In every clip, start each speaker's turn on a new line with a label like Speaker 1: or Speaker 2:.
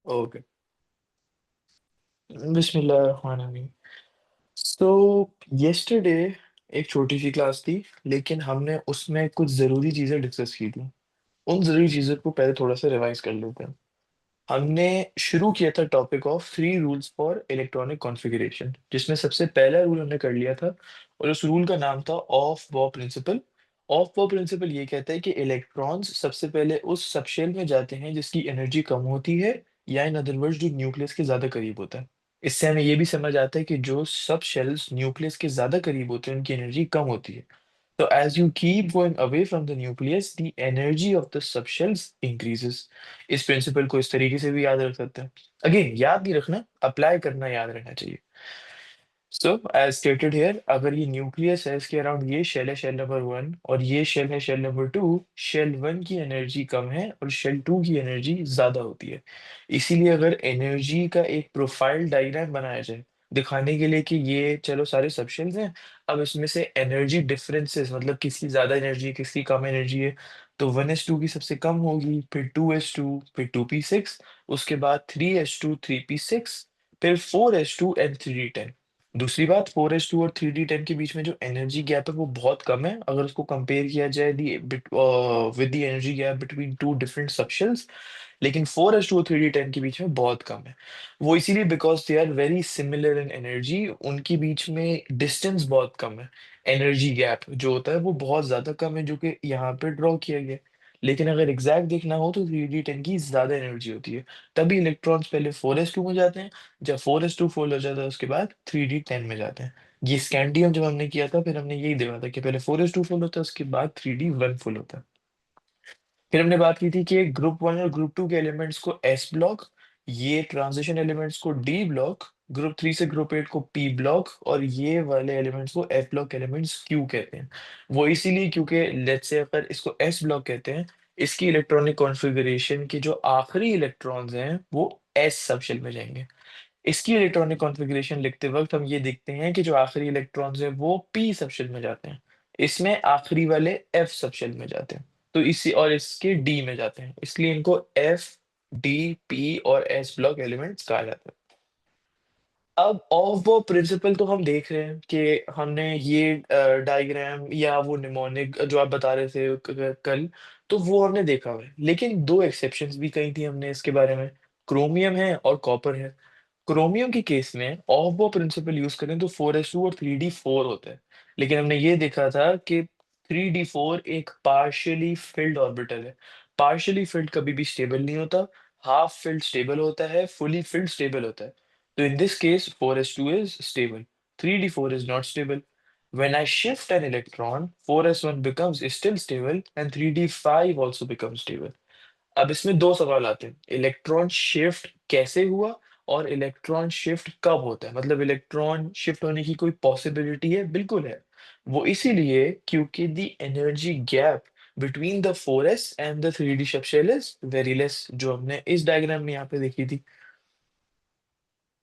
Speaker 1: Okay. बिस्मिल्लाहिर्रहमानिर्रहीम। सो yesterday एक छोटी सी क्लास थी, लेकिन हमने उसमें कुछ ज़रूरी चीज़ें डिस्कस की थी। उन ज़रूरी चीज़ों को पहले थोड़ा सा रिवाइज कर लेते हैं। हमने शुरू किया था topic of 3 rules for electronic configuration, जिसमें सबसे पहला रूल हमने कर लिया था, और उस रूल का नाम था ऑफ बॉ प्रिंसिपल। ऑफ बॉ प्रिंसिपल ये कहता है कि इलेक्ट्रॉन्स सबसे पहले उस सबशेल में जाते हैं जिसकी एनर्जी कम होती है, या इन अदर वर्ड्स जो न्यूक्लियस के ज़्यादा करीब होता है। इससे हमें ये भी समझ आता है कि जो सब शेल्स न्यूक्लियस के ज़्यादा करीब होते हैं उनकी एनर्जी कम होती है। So as you keep going away from the nucleus, the energy of the subshells increases. इस प्रिंसिपल को इस तरीके से भी याद रख सकते हैं। अगेन याद नहीं रखना, अप्लाई करना याद रहना चाहिए। सो एज स्टेटेड हियर, अगर ये न्यूक्लियस है, इसके अराउंड ये शेल है, शेल नंबर 1, और ये शेल है, शेल नंबर 2। शेल 1 की एनर्जी कम है और शेल 2 की एनर्जी ज्यादा होती है। इसीलिए अगर एनर्जी का एक प्रोफाइल डायग्राम बनाया जाए दिखाने के लिए कि ये चलो सारे सबशेल्स हैं, अब इसमें से एनर्जी डिफरेंसेस, मतलब किसकी ज्यादा एनर्जी है किसकी कम एनर्जी है, तो 1s2 की सबसे कम होगी, फिर 2s2, फिर 2p6, उसके बाद 3s2, 3p6, फिर 4s2 एंड 3d10। दूसरी बात, 4s2 और 3d10 के बीच में जो एनर्जी गैप है वो बहुत कम है, अगर उसको कंपेयर किया जाए दी with the energy gap between two different subshells. लेकिन 4s2 और 3d10 के बीच में बहुत कम है। वो इसीलिए because they are very similar in energy, उनके बीच में डिस्टेंस बहुत कम है। एनर्जी गैप जो होता है वो बहुत ज्यादा कम है, जो कि यहाँ पे ड्रॉ किया गया है। लेकिन अगर एग्जैक्ट देखना हो तो 3d10 की ज्यादा एनर्जी होती है। तभी इलेक्ट्रॉन्स पहले 4s2 में जाते हैं, जब 4s2 फुल हो जाता है उसके बाद 3d10 में जाते हैं। ये स्कैंडियम जब हमने किया था, फिर हमने यही देखा था कि पहले 4s2 फुल होता है, उसके बाद 3d1 फुल होता है। फिर हमने बात की थी कि ग्रुप 1 और ग्रुप 2 के एलिमेंट्स को एस ब्लॉक, ये ट्रांजिशन एलिमेंट्स को डी ब्लॉक, ग्रुप 3 से ग्रुप 8 को पी ब्लॉक, और ये वाले एलिमेंट्स को एफ ब्लॉक एलिमेंट्स क्यों कहते हैं। वो इसीलिए क्योंकि लेट्स से अगर इसको एस ब्लॉक कहते हैं, इसकी इलेक्ट्रॉनिक कॉन्फ़िगरेशन के जो आखिरी इलेक्ट्रॉन्स हैं वो एस सबशेल में जाएंगे। इसकी इलेक्ट्रॉनिक कॉन्फ़िगरेशन लिखते वक्त हम ये देखते हैं कि जो आखिरी इलेक्ट्रॉन्स हैं वो पी सबशेल में जाते हैं, इसमें आखिरी वाले एफ सबशेल में जाते हैं, तो इसी और इसके डी में जाते हैं, इसलिए इनको एफ, डी, पी और एस ब्लॉक एलिमेंट्स कहा जाता है। अब ऑफ वो प्रिंसिपल तो हम देख रहे हैं कि हमने ये डायग्राम या वो निमोनिक जो आप बता रहे थे कल, तो वो हमने देखा हुआ है, लेकिन दो एक्सेप्शंस भी कही थी हमने इसके बारे में। क्रोमियम है और कॉपर है। क्रोमियम के केस में ऑफ बो प्रिंसिपल यूज करें तो 4s2 और 3d4 होता है, लेकिन हमने ये देखा था कि 3d4 एक पार्शियली फिल्ड ऑर्बिटल है। पार्शियली फिल्ड कभी भी स्टेबल नहीं होता। हाफ फिल्ड स्टेबल होता है, फुली फिल्ड स्टेबल होता है। So in this case, 4s2 is stable, 3d4 is not stable. When I shift an electron, 4s1 becomes still stable and 3d5 also becomes stable. अब इसमें दो सवाल आते हैं, इलेक्ट्रॉन शिफ्ट कैसे हुआ और इलेक्ट्रॉन शिफ्ट कब होता है, मतलब इलेक्ट्रॉन शिफ्ट होने की कोई पॉसिबिलिटी है, बिल्कुल है। वो इसीलिए क्योंकि the energy gap between the 4s and the 3d subshell is very less, जो हमने इस डायग्राम में यहाँ पे देखी थी।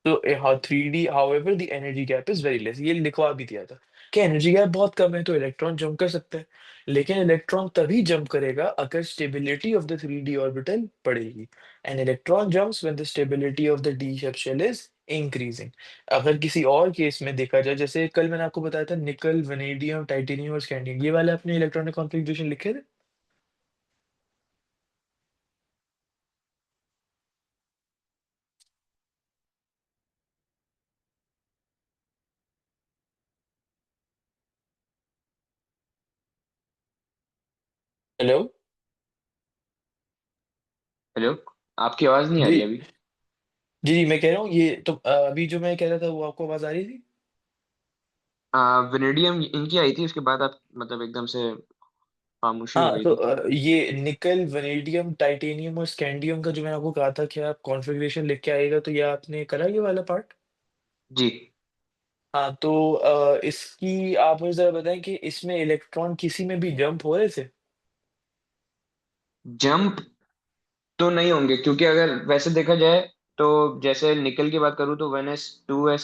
Speaker 1: तो हाँ, 3D however the energy gap is very less, ये लिखवा भी दिया था कि एनर्जी गैप बहुत कम है तो इलेक्ट्रॉन जंप कर सकते हैं। लेकिन इलेक्ट्रॉन तभी जंप करेगा अगर stability of the 3D orbital बढ़ेगी, and electron jumps when the stability of the D shell is increasing. अगर किसी और केस में देखा जाए, जैसे कल मैंने आपको बताया था निकल, वनेडियम, टाइटेनियम और स्कैंडियम, ये वाले अपने इलेक्ट्रॉनिक कॉन्फ़िगरेशन लिखे थे। हेलो।
Speaker 2: हेलो। आपकी आवाज नहीं आ
Speaker 1: जी
Speaker 2: रही अभी।
Speaker 1: जी जी, मैं कह रहा हूँ ये तो अभी जो मैं कह रहा था वो आपको आवाज आ रही थी।
Speaker 2: वेनेडियम इनकी आई थी, उसके बाद आप मतलब एकदम से खामोशी हो
Speaker 1: हाँ,
Speaker 2: गई
Speaker 1: तो
Speaker 2: थी।
Speaker 1: ये निकल, वनेडियम, टाइटेनियम और स्कैंडियम का जो मैंने आपको कहा था कि आप कॉन्फ़िगरेशन लिख के आएगा, तो ये आपने करा ये वाला पार्ट।
Speaker 2: जी।
Speaker 1: हाँ, तो इसकी आप मुझे जरा बताएं कि इसमें इलेक्ट्रॉन किसी में भी जंप हो रहे थे।
Speaker 2: जंप तो नहीं होंगे, क्योंकि अगर वैसे देखा जाए तो जैसे निकल की बात करूँ तो 1s 2s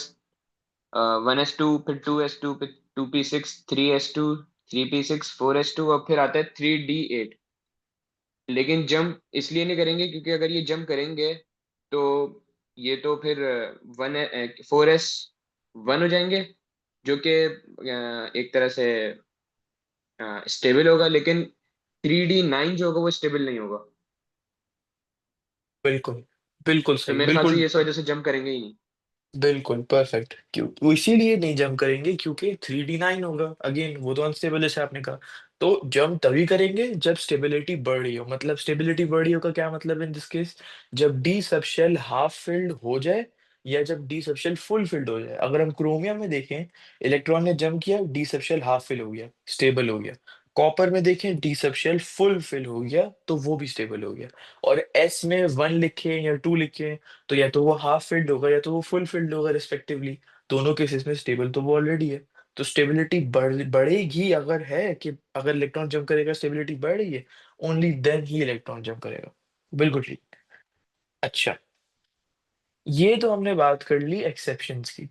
Speaker 2: 1s2, फिर 2s2, फिर 2p6, 3s2, 3p6, 4s2, और फिर आता है 3d8। लेकिन जंप इसलिए नहीं करेंगे क्योंकि अगर ये जंप करेंगे तो ये तो फिर 4s 1 हो जाएंगे, जो कि एक तरह से स्टेबल होगा, लेकिन 3D 9 जो होगा वो स्टेबल नहीं होगा।
Speaker 1: बिल्कुल, बिल्कुल
Speaker 2: तो
Speaker 1: सही,
Speaker 2: मेरे ख्याल से
Speaker 1: बिल्कुल।
Speaker 2: ये इस वजह से जंप करेंगे ही नहीं।
Speaker 1: बिल्कुल परफेक्ट, क्यों वो इसीलिए नहीं जंप करेंगे क्योंकि 3D 9 होगा, अगेन वो तो अनस्टेबल है, जैसे आपने कहा। तो जंप तभी करेंगे जब स्टेबिलिटी बढ़ रही हो, मतलब स्टेबिलिटी बढ़ रही हो का क्या मतलब इन दिस केस, जब D sub shell half filled हो जाए या जब D sub shell full field हो जाए। अगर हम क्रोमियम में देखें, इलेक्ट्रॉन ने जंप किया, D sub shell half fill हो गया, स्टेबल हो गया। कॉपर में देखें, D sub shell full fill हो गया तो वो भी स्टेबल हो गया। और एस में 1 लिखे या 2 लिखे, तो या तो वो हाफ फिल्ड होगा या तो वो फुल फिल्ड होगा रिस्पेक्टिवली। दोनों केसेस में स्टेबल तो वो ऑलरेडी है। तो स्टेबिलिटी बढ़ेगी, अगर है कि अगर इलेक्ट्रॉन जंप करेगा स्टेबिलिटी बढ़ रही है, ओनली देन ही इलेक्ट्रॉन जंप करेगा। बिल्कुल ठीक। अच्छा, ये तो हमने बात कर ली एक्सेप्शंस की।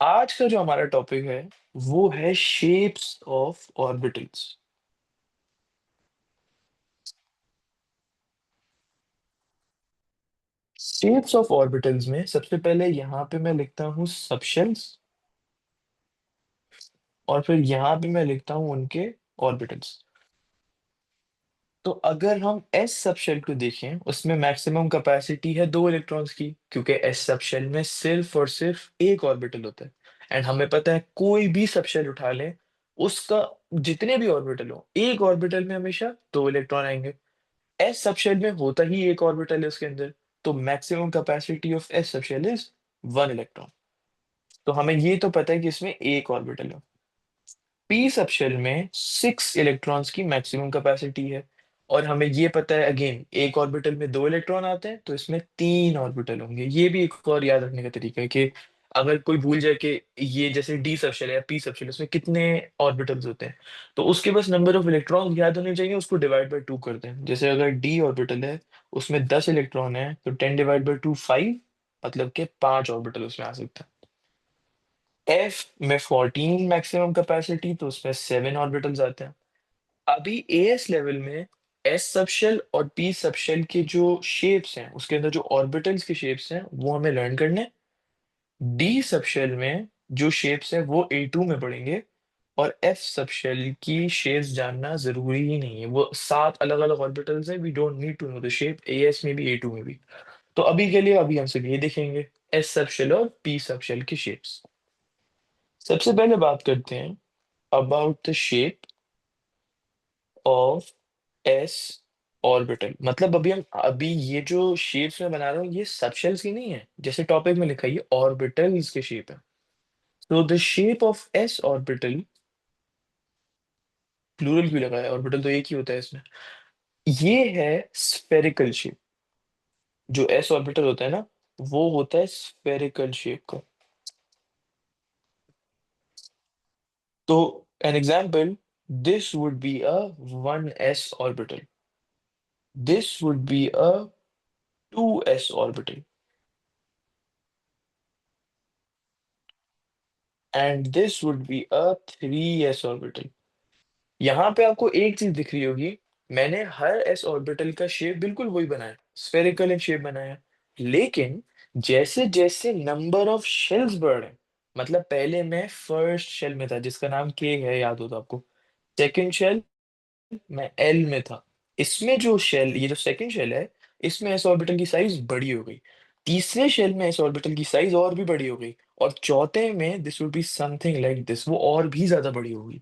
Speaker 1: आज का जो हमारा टॉपिक है वो है shapes of orbitals. Shapes of orbitals में सबसे पहले यहाँ पे मैं लिखता हूँ सबशेल्स, और फिर यहाँ पे मैं लिखता हूँ उनके ऑर्बिटल्स। तो अगर हम एस सबशेल को देखें, उसमें मैक्सिमम कैपेसिटी है 2 इलेक्ट्रॉन्स की, क्योंकि एस सबशेल में सिर्फ और सिर्फ एक ऑर्बिटल होता है। एंड हमें पता है कोई भी सबशेल उठा लें, उसका जितने भी ऑर्बिटल हो, एक ऑर्बिटल में हमेशा 2 इलेक्ट्रॉन आएंगे। एस सबशेल में होता ही एक ऑर्बिटल है उसके अंदर, तो maximum capacity of S subshell is 1 electron. तो हमें ये तो पता है कि इसमें एक ऑर्बिटल है। पी सब शेल में 6 इलेक्ट्रॉन्स की मैक्सिमम कैपेसिटी है। और हमें ये पता है अगेन, एक ऑर्बिटल में 2 इलेक्ट्रॉन आते हैं तो इसमें 3 ऑर्बिटल होंगे। ये भी एक और याद रखने का तरीका है कि अगर कोई भूल जाए कि ये जैसे डी सब शेल है या पी सब शेल, उसमें कितने ऑर्बिटल्स होते हैं, तो उसके बस नंबर ऑफ इलेक्ट्रॉन याद होने चाहिए, उसको डिवाइड बाई 2 करते हैं। जैसे अगर डी ऑर्बिटल है, उसमें 10 इलेक्ट्रॉन है, तो 10 डिवाइड बाई 2 5, मतलब कि 5 ऑर्बिटल उसमें आ सकते हैं। एफ में 14 मैक्सिमम कैपेसिटी, तो उसमें 7 ऑर्बिटल्स आते हैं। अभी एएस लेवल में एस सबशेल और पी सबशेल के जो शेप्स हैं, उसके अंदर जो ऑर्बिटल्स के शेप्स हैं वो हमें लर्न करने। डी सबशेल में जो शेप्स हैं वो A2 में पढ़ेंगे। और एफ सबशेल की शेप्स जानना जरूरी ही नहीं है, वो 7 अलग अलग ऑर्बिटल्स हैं, we don't need to know the shape, एएस में भी A2 में भी। तो अभी के लिए अभी हम सिर्फ ये देखेंगे, एस सबशेल और पी सबशेल की शेप्स। सबसे पहले बात करते हैं about the shape of S orbital. मतलब अभी ये जो शेप्स मैं बना रहा हूँ ये सबशेल्स की नहीं है, जैसे टॉपिक में लिखा है ये ऑर्बिटल्स के शेप है। तो the shape of S orbital, plural क्यों लगा है, ऑर्बिटल तो एक ही होता है इसमें। ये है स्फेरिकल शेप। जो एस ऑर्बिटल होता है ना, वो होता है स्फेरिकल शेप का। तो an example, this would be a 1s orbital, this would be a 2s orbital, and this would be a 3s orbital. यहाँ पे आपको एक चीज दिख रही होगी, मैंने हर एस ऑर्बिटल का शेप बिल्कुल वही बनाया, स्फेरिकल इन शेप बनाया। लेकिन जैसे जैसे नंबर ऑफ शेल्स बढ़ रहे हैं, मतलब पहले मैं फर्स्ट शेल में था जिसका नाम के है, याद हो तो आपको। सेकंड शेल मैं एल में था। इसमें जो शेल, ये जो सेकंड शेल है, इसमें एस ऑर्बिटल की साइज बड़ी हो गई। तीसरे शेल में एस ऑर्बिटल की साइज और भी बड़ी हो गई। और चौथे में this would be something like this, वो और भी ज्यादा बड़ी होगी।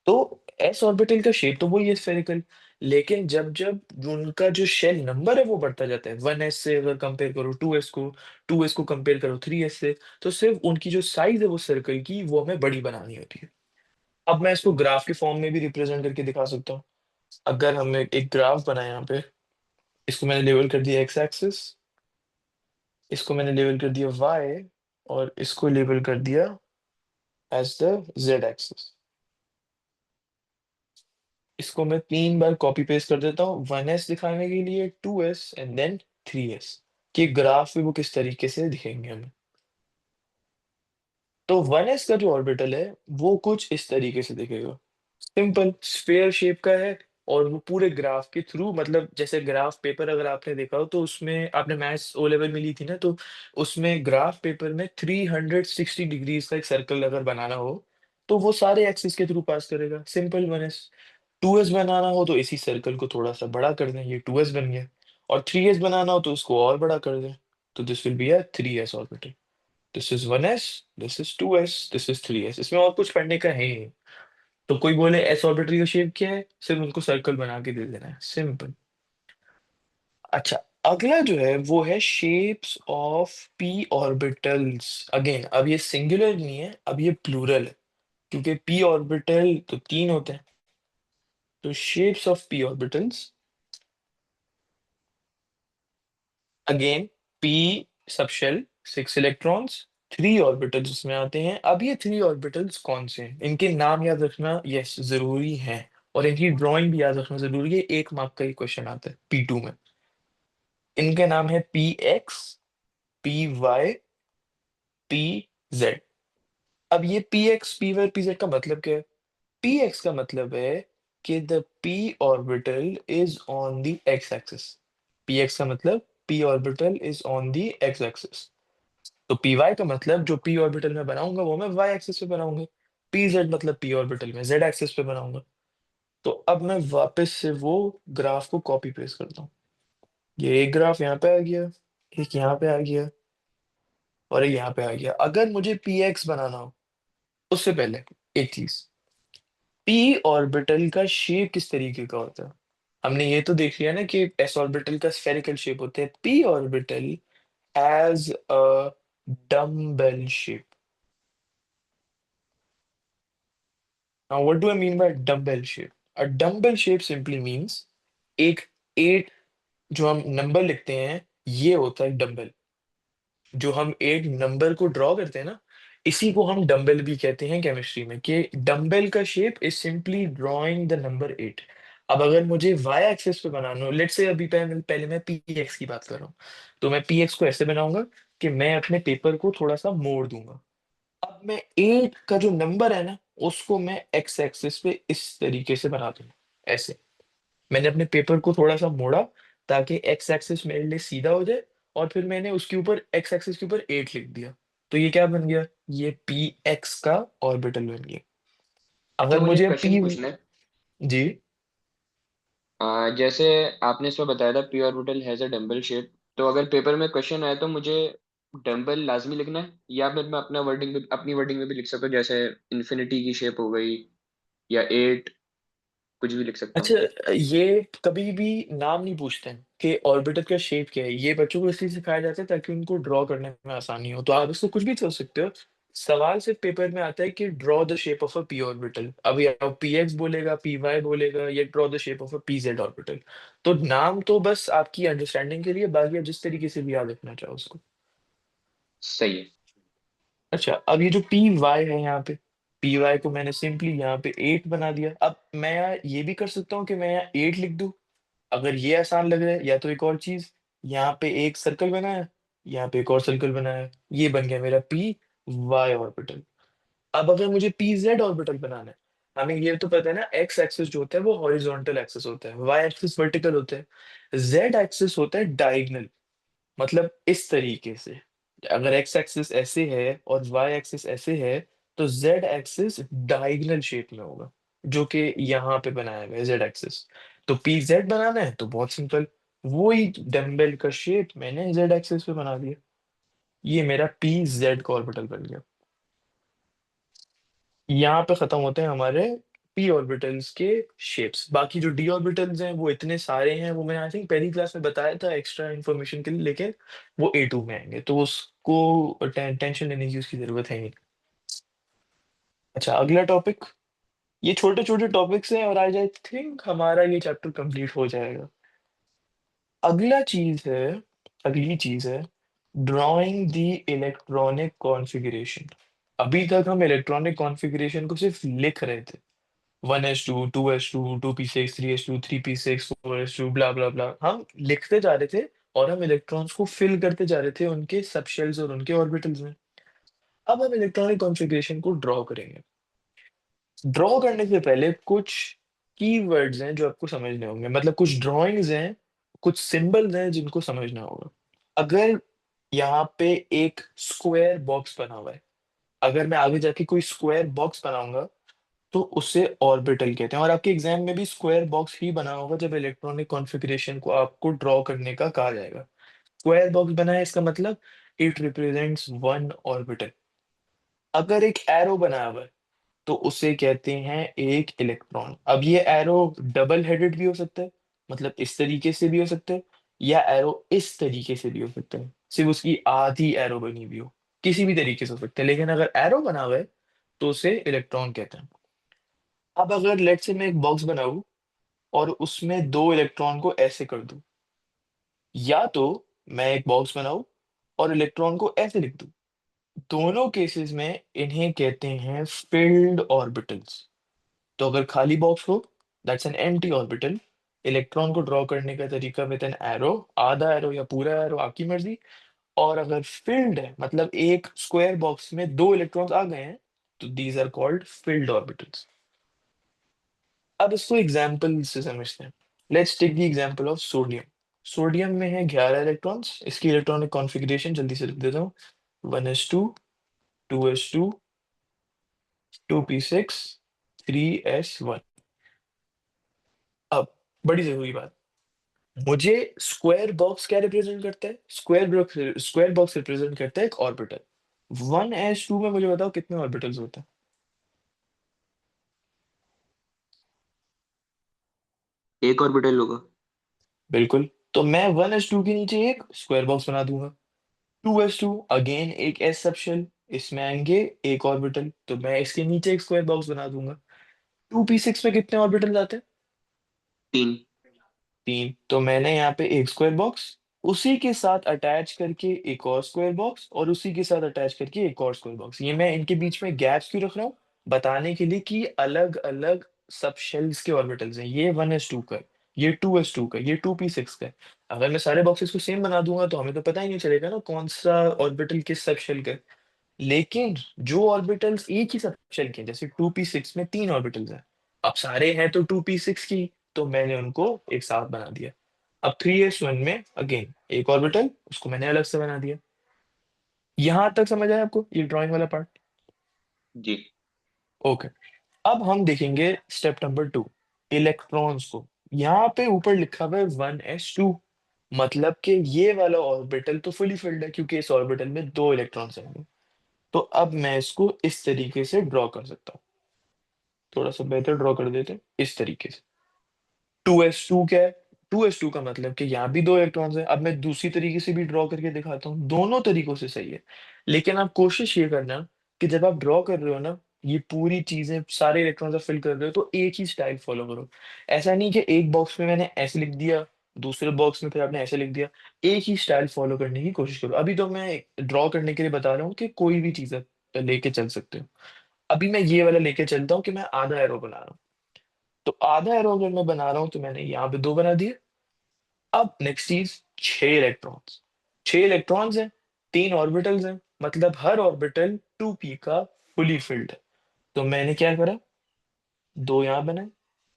Speaker 1: तो एस ऑर्बिटल का शेप तो वही है स्फेरिकल, लेकिन जब जब उनका जो शेल नंबर है वो बढ़ता जाता है, 1s से अगर कंपेयर करो 2s को, 2s को कंपेयर करो 3s से, तो सिर्फ उनकी जो साइज है वो सर्कल की वो हमें बड़ी बनानी होती है। अब मैं इसको ग्राफ के फॉर्म में भी रिप्रेजेंट करके दिखा सकता हूँ। अगर हमने एक ग्राफ बनाया यहाँ पे, इसको मैंने लेबल कर दिया एक्स एक्सिस, इसको मैंने लेबल कर दिया वाई, और इसको लेबल कर दिया एज द जेड एक्सिस। इसको मैं 3 बार कॉपी पेस्ट कर देता हूँ, 1s दिखाने के लिए, 2s एंड देन 3s, कि ग्राफ में वो किस तरीके से दिखेंगे हमें। तो 1s का जो ऑर्बिटल है वो कुछ इस तरीके से दिखेगा, सिंपल स्फेयर शेप का है। और वो पूरे ग्राफ के थ्रू, मतलब जैसे ग्राफ पेपर अगर आपने देखा हो तो उसमें आपने मैथ्स ओ लेवल में ली थी ना, तो उसमें ग्राफ पेपर में 360 डिग्रीज का एक सर्कल अगर बनाना हो तो वो सारे एक्सिस के थ्रू पास करेगा। Simple 1s। 2s बनाना हो तो इसी सर्कल को थोड़ा सा बड़ा कर दें, ये 2s बन गया। और 3s बनाना हो तो उसको और बड़ा कर दें, तो this will be a 3s orbital. This is 1s, this is 2s, this is 3s। इसमें और कुछ पढ़ने का है ही नहीं। तो कोई बोले एस ऑर्बिटल का शेप क्या है, सिर्फ उनको सर्कल बना के दे देना है, सिंपल। अच्छा, अगला जो है वो है shapes of P orbitals. Again अब ये सिंगुलर नहीं है, अब ये प्लूरल है, क्योंकि पी ऑर्बिटल तो 3 होते हैं। तो shapes of P orbitals, again P subshell 6 electrons, 3 orbitals उसमें आते हैं। अब ये 3 ऑर्बिटल्स कौन से हैं, इनके नाम याद रखना यस जरूरी है, और इनकी ड्राइंग भी याद रखना जरूरी है। 1 मार्क का ही क्वेश्चन आता है P2 में। इनके नाम है P x, P y, P z। अब ये P x, P y, P z का मतलब क्या है? Px का मतलब है कि the p orbital is on the x axis. Px का मतलब p orbital is on the x axis. तो Py का मतलब जो p ऑर्बिटल में बनाऊंगा वो मैं y एक्सिस पे बनाऊंगा। Pz मतलब p ऑर्बिटल में z एक्सिस पे बनाऊंगा। तो अब मैं वापस से वो ग्राफ को कॉपी पेस्ट करता हूँ। ये एक ग्राफ यहाँ पे आ गया, एक यहाँ पे आ गया, और एक यहाँ पे आ गया। अगर मुझे Px बनाना हो, उससे पहले एक चीज, पी ऑर्बिटल का शेप किस तरीके का होता है? हमने ये तो देख लिया ना कि एस ऑर्बिटल का स्फेरिकल शेप होता है। P orbital as a dumbbell shape. Now what do I mean by dumbbell shape? A dumbbell shape simply means एक 8, जो हम नंबर लिखते हैं, ये होता है डम्बल। जो हम एक नंबर को ड्रॉ करते हैं ना, इसी को हम डंबल भी कहते हैं केमिस्ट्री में, कि डंबल का shape is simply drawing the number 8। अब अगर मुझे वाई एक्सिस पे बनाना हो, लेट्स से अभी पहले पहले मैं पी एक्स की बात कर रहा हूँ, तो मैं पी एक्स को ऐसे बनाऊंगा कि मैं अपने पेपर को थोड़ा सा मोड़ दूंगा। अब मैं 8 का जो नंबर है ना, उसको मैं एक्स एक्सिस पे इस तरीके से बना दूंगा, ऐसे। मैंने अपने पेपर को थोड़ा सा मोड़ा ताकि एक्स एक्सिस मेरे लिए सीधा हो जाए, और फिर मैंने उसके ऊपर एक्स एक्सिस के ऊपर 8 लिख दिया। तो ये क्या बन गया? ये पी एक्स का ऑर्बिटल बन गया।
Speaker 2: तो
Speaker 1: अगर
Speaker 2: मुझे
Speaker 1: मुझे
Speaker 2: क्वेश्चन
Speaker 1: पी,
Speaker 2: पूछना है।
Speaker 1: जी,
Speaker 2: जैसे आपने इसमें बताया था P orbital has a dumbbell shape, तो अगर पेपर में क्वेश्चन आए तो मुझे डम्बल लाजमी लिखना है, या फिर मैं अपना वर्डिंग में अपनी वर्डिंग में भी लिख सकता हूँ, जैसे इन्फिनिटी की शेप हो गई, या 8, कुछ भी लिख सकता हूँ।
Speaker 1: अच्छा, ये कभी भी नाम नहीं पूछते हैं कि ऑर्बिटल का शेप क्या है। ये बच्चों को इसलिए सिखाया जाता है ताकि उनको ड्रॉ करने में आसानी हो। तो आप इसको कुछ भी सोच सकते हो। सवाल सिर्फ पेपर में आता है कि draw the shape of a P orbital. अब या पी एक्स बोलेगा, पी वाई बोलेगा, या draw the shape of a P Z orbital. तो नाम तो बस आपकी अंडरस्टैंडिंग के लिए, बाकी आप जिस तरीके से भी याद रखना चाहो उसको।
Speaker 2: सही है।
Speaker 1: अच्छा, अब ये जो पी वाई है यहाँ पे, पी वाई को मैंने सिंपली यहाँ पे 8 बना दिया। अब मैं यहाँ ये भी कर सकता हूँ कि मैं यहाँ 8 लिख दूँ, अगर ये आसान लग रहा है। या तो एक और चीज, यहाँ पे एक सर्कल बनाया, यहाँ पे एक और सर्कल बनाया, ये बन गया मेरा पी वाई ऑर्बिटल। अब अगर मुझे पी जेड ऑर्बिटल बनाना है, हमें ये तो पता है ना, एक्स एक्सिस जो होता है वो हॉरिजॉन्टल एक्सिस होता है, वाई एक्सिस वर्टिकल होता है, जेड एक्सिस होता है डायगोनल। मतलब इस तरीके से, अगर एक्स एक्सिस ऐसे है और वाई एक्सिस ऐसे है, तो जेड एक्सिस डायगोनल शेप में होगा, जो कि यहाँ पे बनाया गया है जेड एक्सिस। तो पी जेड बनाना है तो बहुत सिंपल, वो ही डम्बल का शेप मैंने जेड एक्सिस पे बना दिया। ये मेरा पी जेड का ऑर्बिटल बन गया। यहाँ पे खत्म होते हैं हमारे पी ऑर्बिटल्स के शेप्स। बाकी जो डी ऑर्बिटल्स हैं वो इतने सारे हैं, वो मैंने आई थिंक पहली क्लास में बताया था एक्स्ट्रा इन्फॉर्मेशन के लिए, लेकिन वो A2 में आएंगे, तो उसको टेंशन लेने की उसकी जरूरत है नहीं। अच्छा, अगला टॉपिक। ये छोटे छोटे टॉपिक्स हैं और आज आई थिंक हमारा ये चैप्टर कंप्लीट हो जाएगा। अगला चीज है, अगली चीज है ड्राइंग द इलेक्ट्रॉनिक कॉन्फ़िगरेशन। अभी तक हम इलेक्ट्रॉनिक कॉन्फ़िगरेशन को सिर्फ लिख रहे थे, 1s2, 2s2, 2p6, 3s2, 3p6, 4s2, ब्ला ब्ला ब्ला, हम लिखते जा रहे थे। और हम इलेक्ट्रॉन्स को फिल करते जा रहे थे उनके सबशेल्स और उनके ऑर्बिटल्स में। अब हम इलेक्ट्रॉनिक कॉन्फ़िगरेशन को ड्रॉ करेंगे। ड्रॉ करने से पहले कुछ कीवर्ड्स हैं जो आपको समझने होंगे, मतलब कुछ ड्राइंग्स हैं, कुछ सिंबल्स हैं जिनको समझना होगा। अगर यहाँ पे एक स्क्वायर बॉक्स बना हुआ है, अगर मैं आगे जाके कोई स्क्वायर बॉक्स बनाऊंगा तो उसे ऑर्बिटल कहते हैं। और आपके एग्जाम में भी स्क्वायर बॉक्स ही बना होगा जब इलेक्ट्रॉनिक कॉन्फ़िगरेशन को आपको ड्रॉ करने का कहा जाएगा। स्क्वायर बॉक्स बना है इसका मतलब इट रिप्रेजेंट्स वन ऑर्बिटल। अगर एक एरो बना हुआ है तो उसे कहते हैं एक इलेक्ट्रॉन। अब ये एरो डबल हेडेड भी हो सकता है, मतलब इस तरीके से भी हो सकता है, या एरो इस तरीके से भी हो सकता है, सिर्फ उसकी आधी एरो बनी हुई हो, किसी भी तरीके से हो सकता है, लेकिन अगर एरो बना हुआ है तो उसे इलेक्ट्रॉन कहते हैं। अब अगर लेट से मैं एक बॉक्स बनाऊं और उसमें दो इलेक्ट्रॉन को ऐसे कर दूं, या तो मैं एक बॉक्स बनाऊं और इलेक्ट्रॉन को ऐसे लिख दूं, दोनों केसेस में इन्हें कहते हैं फिल्ड ऑर्बिटल्स। तो अगर खाली बॉक्स हो, that's an empty orbital. Electron को ड्रॉ करने का तरीका विद एन एरो, आधा एरो या पूरा एरो आपकी मर्जी। और अगर फिल्ड है, मतलब एक स्क्वायर बॉक्स में दो इलेक्ट्रॉन्स आ गए हैं, तो these are called filled orbitals. अब इसको एग्जाम्पल से समझते हैं। Let's take the example of sodium. Sodium में है 11 इलेक्ट्रॉन्स। इसकी इलेक्ट्रॉनिक कॉन्फ़िगरेशन जल्दी से लिख देता हूँ। 1s2, 2s2, 2p6, 3s1। अब बड़ी जरूरी बात, मुझे स्क्वायर बॉक्स क्या रिप्रेजेंट करता है? स्क्वायर बॉक्स रिप्रेजेंट करता है एक ऑर्बिटल। 1s2 में मुझे बताओ कितने ऑर्बिटल्स होते हैं?
Speaker 2: एक ऑर्बिटल होगा।
Speaker 1: बिल्कुल। तो मैं 1s2 के नीचे एक स्क्वायर बॉक्स बना दूंगा। 2s2 अगेन एक एस सबशेल, इसमें आएंगे एक ऑर्बिटल, तो मैं इसके नीचे एक स्क्वायर बॉक्स बना दूंगा। 2p6 में कितने ऑर्बिटल आते हैं?
Speaker 2: 3।
Speaker 1: 3। तो मैंने यहाँ पे एक स्क्वायर बॉक्स, उसी के साथ अटैच करके एक और स्क्वायर बॉक्स, और उसी के साथ अटैच करके एक और स्क्वायर बॉक्स। ये मैं इनके बीच में गैप्स क्यों रख रहा हूँ? बताने के लिए कि अलग अलग सब शेल्स के ऑर्बिटल्स हैं। ये 1s2 का है, ये 2s2 का है, ये 2p6 का है। अगर मैं सारे बॉक्सेस को सेम बना दूंगा तो हमें तो पता ही नहीं चलेगा ना कौन सा ऑर्बिटल किस सब शेल का है। लेकिन जो ऑर्बिटल्स एक ही सबशेल के हैं, जैसे 2p6 में 3 ऑर्बिटल्स हैं, अब सारे हैं तो 2p6 की, तो मैंने उनको एक साथ बना दिया। अब 3s1 में अगेन एक ऑर्बिटल, उसको मैंने अलग से बना दिया। यहां तक समझ आया आपको ये ड्राइंग वाला पार्ट?
Speaker 2: जी।
Speaker 1: ओके। अब हम देखेंगे स्टेप नंबर 2, इलेक्ट्रॉन्स को। यहाँ पे ऊपर लिखा हुआ है 1s2, मतलब कि ये वाला ऑर्बिटल तो फुली फिल्ड है क्योंकि इस ऑर्बिटल में दो इलेक्ट्रॉन्स हैं। तो अब मैं इसको इस तरीके से ड्रॉ कर सकता हूँ। थोड़ा सा बेहतर ड्रॉ कर देते हैं इस तरीके से। 2s2 क्या है? 2s2 का मतलब कि यहाँ भी दो इलेक्ट्रॉन्स हैं। अब मैं दूसरी तरीके से भी ड्रॉ करके दिखाता हूँ, दोनों तरीकों से सही है। लेकिन आप कोशिश ये करना कि जब आप ड्रॉ कर रहे हो ना, ये पूरी चीजें सारे इलेक्ट्रॉन्स आप फिल कर रहे हो तो एक ही स्टाइल फॉलो करो। ऐसा नहीं कि एक बॉक्स में मैंने ऐसे लिख दिया, दूसरे बॉक्स में फिर आपने ऐसे लिख दिया। एक ही स्टाइल फॉलो करने की कोशिश करो। अभी तो मैं ड्रॉ करने के लिए बता रहा हूँ कि कोई भी चीज आप लेके चल सकते हो। अभी मैं ये वाला लेके चलता हूँ कि मैं आधा एरो बना रहा हूँ। तो आधा एरो अगर मैं बना रहा हूँ तो मैंने यहाँ पे दो बना दिए। अब नेक्स्ट चीज, 6 इलेक्ट्रॉन्स। 6 इलेक्ट्रॉन्स हैं, 3 ऑर्बिटल्स हैं, मतलब हर ऑर्बिटल 2p का फुली फिल्ड है। तो मैंने क्या करा, दो यहाँ बनाए,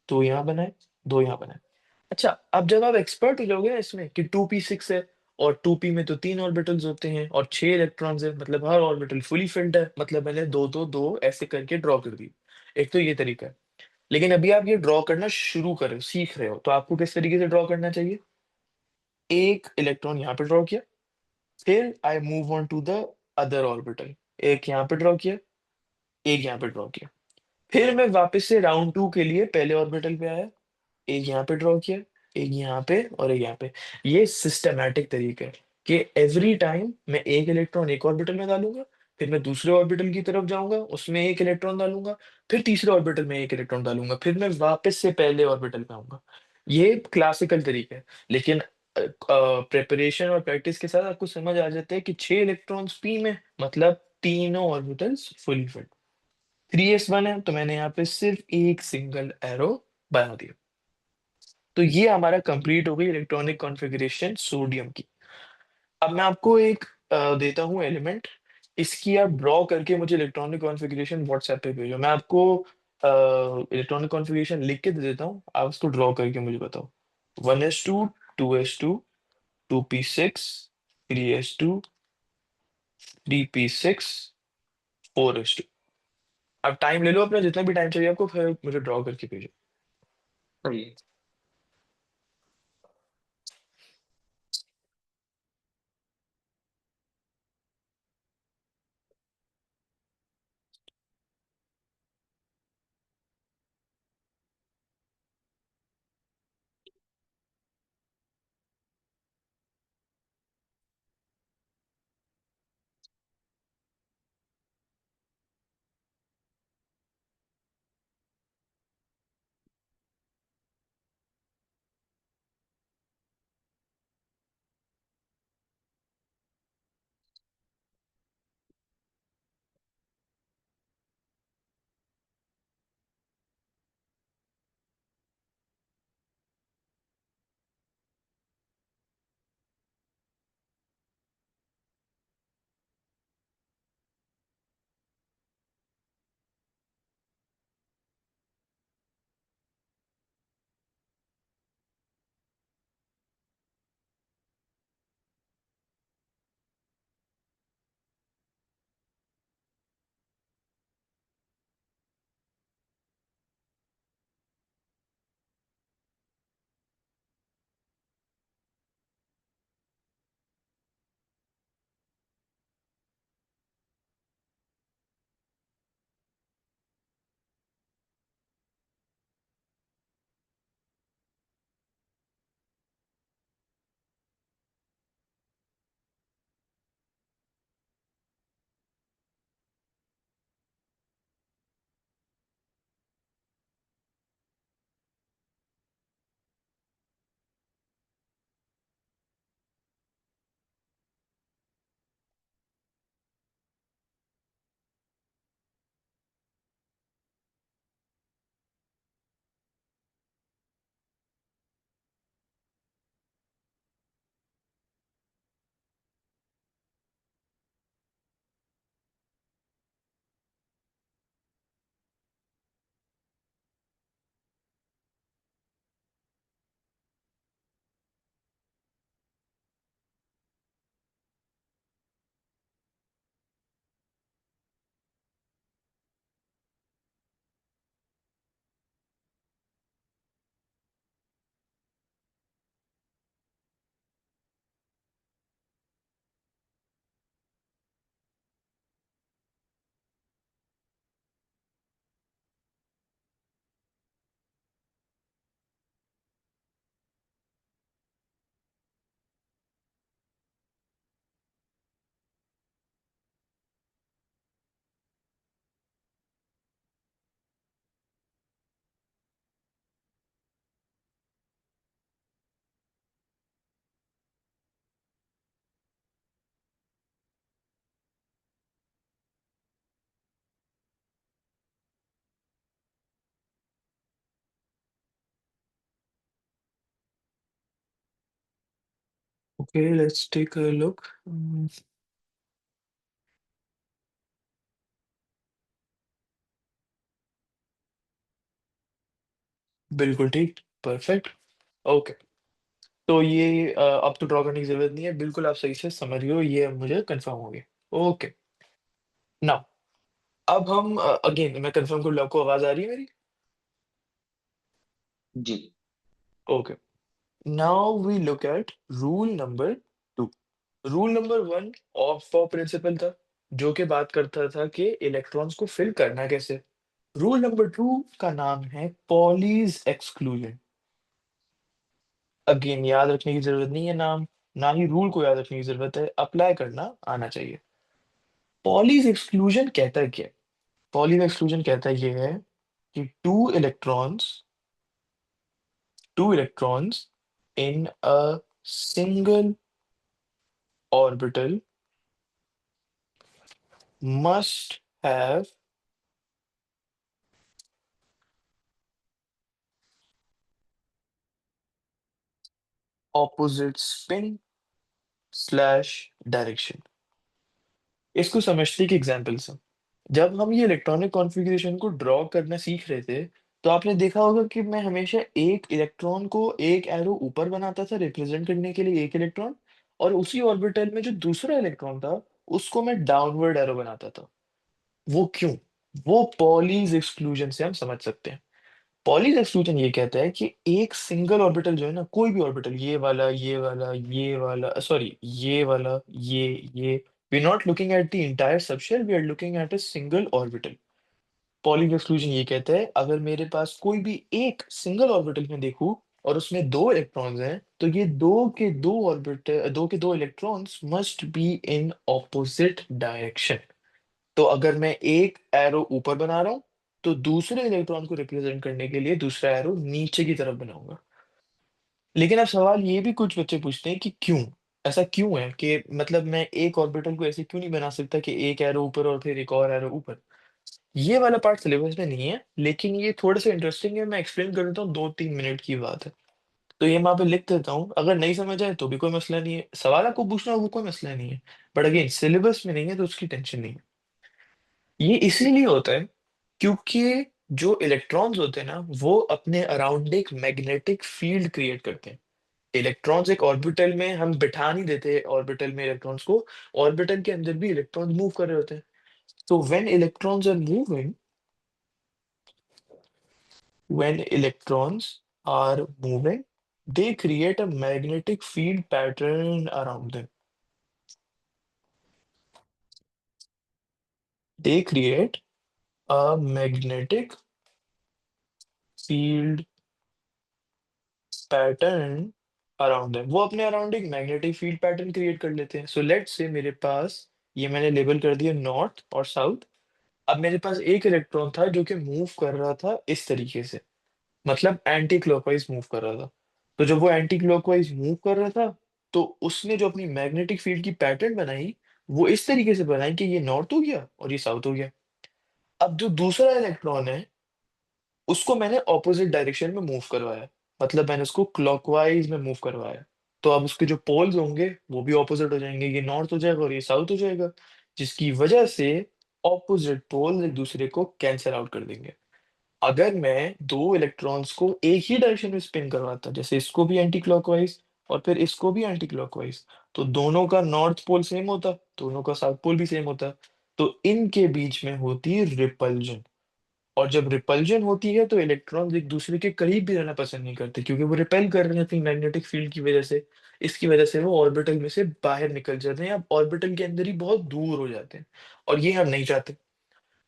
Speaker 1: दो यहाँ बनाए, दो यहाँ बनाए। अच्छा, अब जब आप एक्सपर्ट हो जाओगे ना इसमें कि 2p6 है, और 2p में तो 3 ऑर्बिटल्स होते हैं और 6 इलेक्ट्रॉन्स है, मतलब हर ऑर्बिटल फुली फिल्ड है, मतलब मैंने दो दो दो ऐसे करके ड्रॉ कर दी। एक तो ये तरीका है। लेकिन अभी आप ये ड्रॉ करना शुरू कर रहे हो, सीख रहे हो, तो आपको किस तरीके से ड्रॉ करना चाहिए? एक इलेक्ट्रॉन यहाँ पे ड्रॉ किया, फिर I move on to the other orbital. एक यहाँ पे ड्रॉ किया, एक यहाँ पे ड्रॉ किया, फिर मैं वापस से राउंड 2 के लिए पहले ऑर्बिटल पे आया, एक यहाँ पे ड्रॉ किया, एक यहाँ पे और एक यहाँ पे। ये सिस्टमैटिक तरीका है कि एवरी टाइम मैं एक इलेक्ट्रॉन एक ऑर्बिटल में डालूंगा, फिर मैं दूसरे ऑर्बिटल की तरफ जाऊंगा, उसमें एक इलेक्ट्रॉन डालूंगा, फिर तीसरे ऑर्बिटल में एक इलेक्ट्रॉन डालूंगा, फिर मैं वापस से पहले ऑर्बिटल पे आऊंगा। ये क्लासिकल तरीका है। लेकिन प्रिपरेशन और प्रैक्टिस के साथ आपको समझ आ जाता है कि 6 इलेक्ट्रॉन्स पी में, मतलब तीनों ऑर्बिटल्स फुली फिल्ड। 3s1 है तो मैंने यहाँ पे सिर्फ एक सिंगल एरो बना दिया। तो ये हमारा कंप्लीट हो गई इलेक्ट्रॉनिक कॉन्फ़िगरेशन सोडियम की। अब मैं आपको एक देता हूँ एलिमेंट, इसकी आप ड्रॉ करके मुझे इलेक्ट्रॉनिक कॉन्फ़िगरेशन व्हाट्सएप पे भेजो। मैं आपको इलेक्ट्रॉनिक कॉन्फ़िगरेशन लिख के दे देता हूँ, आप उसको ड्रॉ करके मुझे बताओ। 1s2, 2s2, 2p6, 3s2, 3p6, 4s2। आप टाइम ले लो अपना, जितना भी टाइम चाहिए आपको, फिर मुझे ड्रॉ करके भेजो।
Speaker 2: सही है।
Speaker 1: Okay, let's take a look. बिल्कुल ठीक, परफेक्ट। ओके, तो ये अब तो ड्रॉ करने की जरूरत नहीं है, बिल्कुल आप सही से समझ गए हो, ये अब मुझे कंफर्म हो गया। ओके, नाउ अब हम अगेन मैं कंफर्म कर लूं, आपको आवाज आ रही है मेरी?
Speaker 2: जी।
Speaker 1: Okay, now we look at rule number 2। Rule number 1 of four principle था, जो कि बात करता था कि इलेक्ट्रॉन्स को फिल करना कैसे। रूल नंबर 2 का नाम है पॉलीज एक्सक्लूजन। अगेन याद रखने की जरूरत नहीं है नाम, ना ही रूल को याद रखने की जरूरत है, अप्लाई करना आना चाहिए। पॉलीज एक्सक्लूजन कहता है क्या? पॉलीज एक्सक्लूजन कहता है ये है कि two electrons in a single orbital must have opposite spin slash direction. इसको समझते हैं कि एग्जाम्पल से। जब हम ये इलेक्ट्रॉनिक कॉन्फ़िगरेशन को ड्रॉ करना सीख रहे थे, तो आपने देखा होगा कि मैं हमेशा एक इलेक्ट्रॉन को एक एरो ऊपर बनाता था रिप्रेजेंट करने के लिए एक इलेक्ट्रॉन, और उसी ऑर्बिटल में जो दूसरा इलेक्ट्रॉन था उसको मैं डाउनवर्ड एरो बनाता था। वो क्यों? वो पॉलीज एक्सक्लूजन से हम समझ सकते हैं। पॉलीज एक्सक्लूजन ये कहता है कि एक सिंगल ऑर्बिटल जो है ना, कोई भी ऑर्बिटल, ये वाला सॉरी ये we not looking at the entire subshell, we are looking at a single orbital. Pauling exclusion ये कहता है अगर मेरे पास कोई भी एक सिंगल ऑर्बिटल में देखूं और उसमें दो इलेक्ट्रॉन्स हैं, तो ये दो के दो electrons must be in opposite direction. तो अगर मैं एक एरो ऊपर बना रहा हूं, तो दूसरे इलेक्ट्रॉन को रिप्रेजेंट करने के लिए दूसरा एरो नीचे की तरफ बनाऊंगा। लेकिन अब सवाल ये भी कुछ बच्चे पूछते हैं कि क्यों, ऐसा क्यों है कि मतलब मैं एक ऑर्बिटल को ऐसे क्यों नहीं बना सकता कि एक एरो ऊपर और फिर एक और एरो ऊपर। ये वाला पार्ट सिलेबस में नहीं है, लेकिन ये थोड़ा सा इंटरेस्टिंग है, मैं एक्सप्लेन कर देता हूँ, 2-3 मिनट की बात है। तो ये मैं यहाँ पे लिख देता हूँ, अगर नहीं समझ आए तो भी कोई मसला नहीं है, सवाल आपको पूछना हो वो कोई मसला नहीं है। बट अगेन सिलेबस में नहीं है तो उसकी टेंशन नहीं है। ये इसीलिए होता है क्योंकि जो इलेक्ट्रॉन्स होते हैं ना, वो अपने अराउंड एक मैग्नेटिक फील्ड क्रिएट करते हैं। इलेक्ट्रॉन्स एक ऑर्बिटल में हम बिठा नहीं देते ऑर्बिटल में इलेक्ट्रॉन्स को, ऑर्बिटल के अंदर भी इलेक्ट्रॉन्स मूव कर रहे होते हैं। तो when electrons are moving, when electrons are moving, they create a magnetic field pattern around them. They create a magnetic field pattern around them. वो अपने अराउंड एक मैग्नेटिक फील्ड पैटर्न क्रिएट कर लेते हैं। सो लेट्स से मेरे पास, ये मैंने label कर दिया नॉर्थ और साउथ। अब मेरे पास एक इलेक्ट्रॉन था जो कि मूव कर रहा था इस तरीके से, मतलब एंटी क्लॉकवाइज मूव कर रहा था। तो जब वो एंटी क्लॉकवाइज मूव कर रहा था, तो उसने जो अपनी मैग्नेटिक फील्ड की पैटर्न बनाई, वो इस तरीके से बनाई कि ये नॉर्थ हो गया और ये साउथ हो गया। अब जो दूसरा इलेक्ट्रॉन है, उसको मैंने ऑपोजिट डायरेक्शन में मूव करवाया, मतलब मैंने उसको क्लॉकवाइज में मूव करवाया। तो अब उसके जो पोल्स होंगे वो भी ऑपोजिट हो जाएंगे, ये नॉर्थ हो जाएगा और ये साउथ हो जाएगा, जिसकी वजह से ऑपोजिट पोल्स एक दूसरे को कैंसिल आउट कर देंगे। अगर मैं दो इलेक्ट्रॉन्स को एक ही डायरेक्शन में स्पिन करवाता, जैसे इसको भी एंटी क्लॉकवाइज और फिर इसको भी एंटी क्लॉकवाइज, तो दोनों का नॉर्थ पोल सेम होता, दोनों का साउथ पोल भी सेम होता। तो इनके बीच में होती है रिपल्जन। और जब रिपल्जन होती है तो इलेक्ट्रॉन्स एक दूसरे के करीब भी रहना पसंद नहीं करते, क्योंकि वो रिपेल कर रहे हैं अपनी मैग्नेटिक फील्ड की वजह से। इसकी वजह से वो ऑर्बिटल में से बाहर निकल जाते हैं या ऑर्बिटल के अंदर ही बहुत दूर हो जाते हैं, और ये हम नहीं चाहते।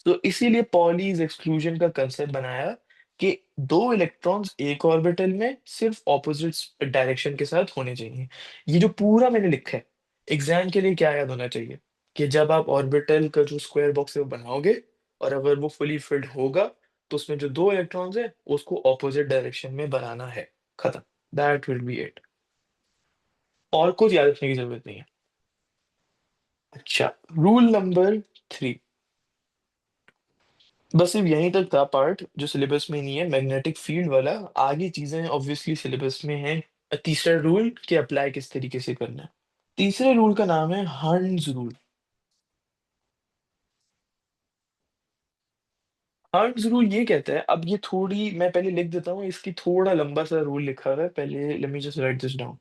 Speaker 1: तो इसीलिए पॉलीज एक्सक्लूजन का कंसेप्ट बनाया कि दो इलेक्ट्रॉन्स एक ऑर्बिटल में सिर्फ ऑपोजिट डायरेक्शन के साथ होने चाहिए। ये जो पूरा मैंने लिखा है, एग्जाम के लिए क्या याद होना चाहिए कि जब आप ऑर्बिटल का जो स्क्वायर बॉक्स है वो बनाओगे, और अगर वो फुली फिल्ड होगा, तो उसमें जो दो इलेक्ट्रॉन्स है उसको ऑपोजिट डायरेक्शन में बनाना है। खत्म। That will be it. और कुछ याद रखने की जरूरत नहीं है। अच्छा, रूल नंबर 3। बस सिर्फ यहीं तक था पार्ट जो सिलेबस में नहीं है, मैग्नेटिक फील्ड वाला। आगे चीजें ऑब्वियसली सिलेबस में हैं। तीसरा रूल कि अप्लाई किस तरीके से करना है। तीसरे रूल का नाम है हर्न्स रूल। हर्न्स रूल ये कहता है, अब ये थोड़ी मैं पहले लिख देता हूँ, इसकी थोड़ा लंबा सा रूल लिखा हुआ है, पहले let me just right this down.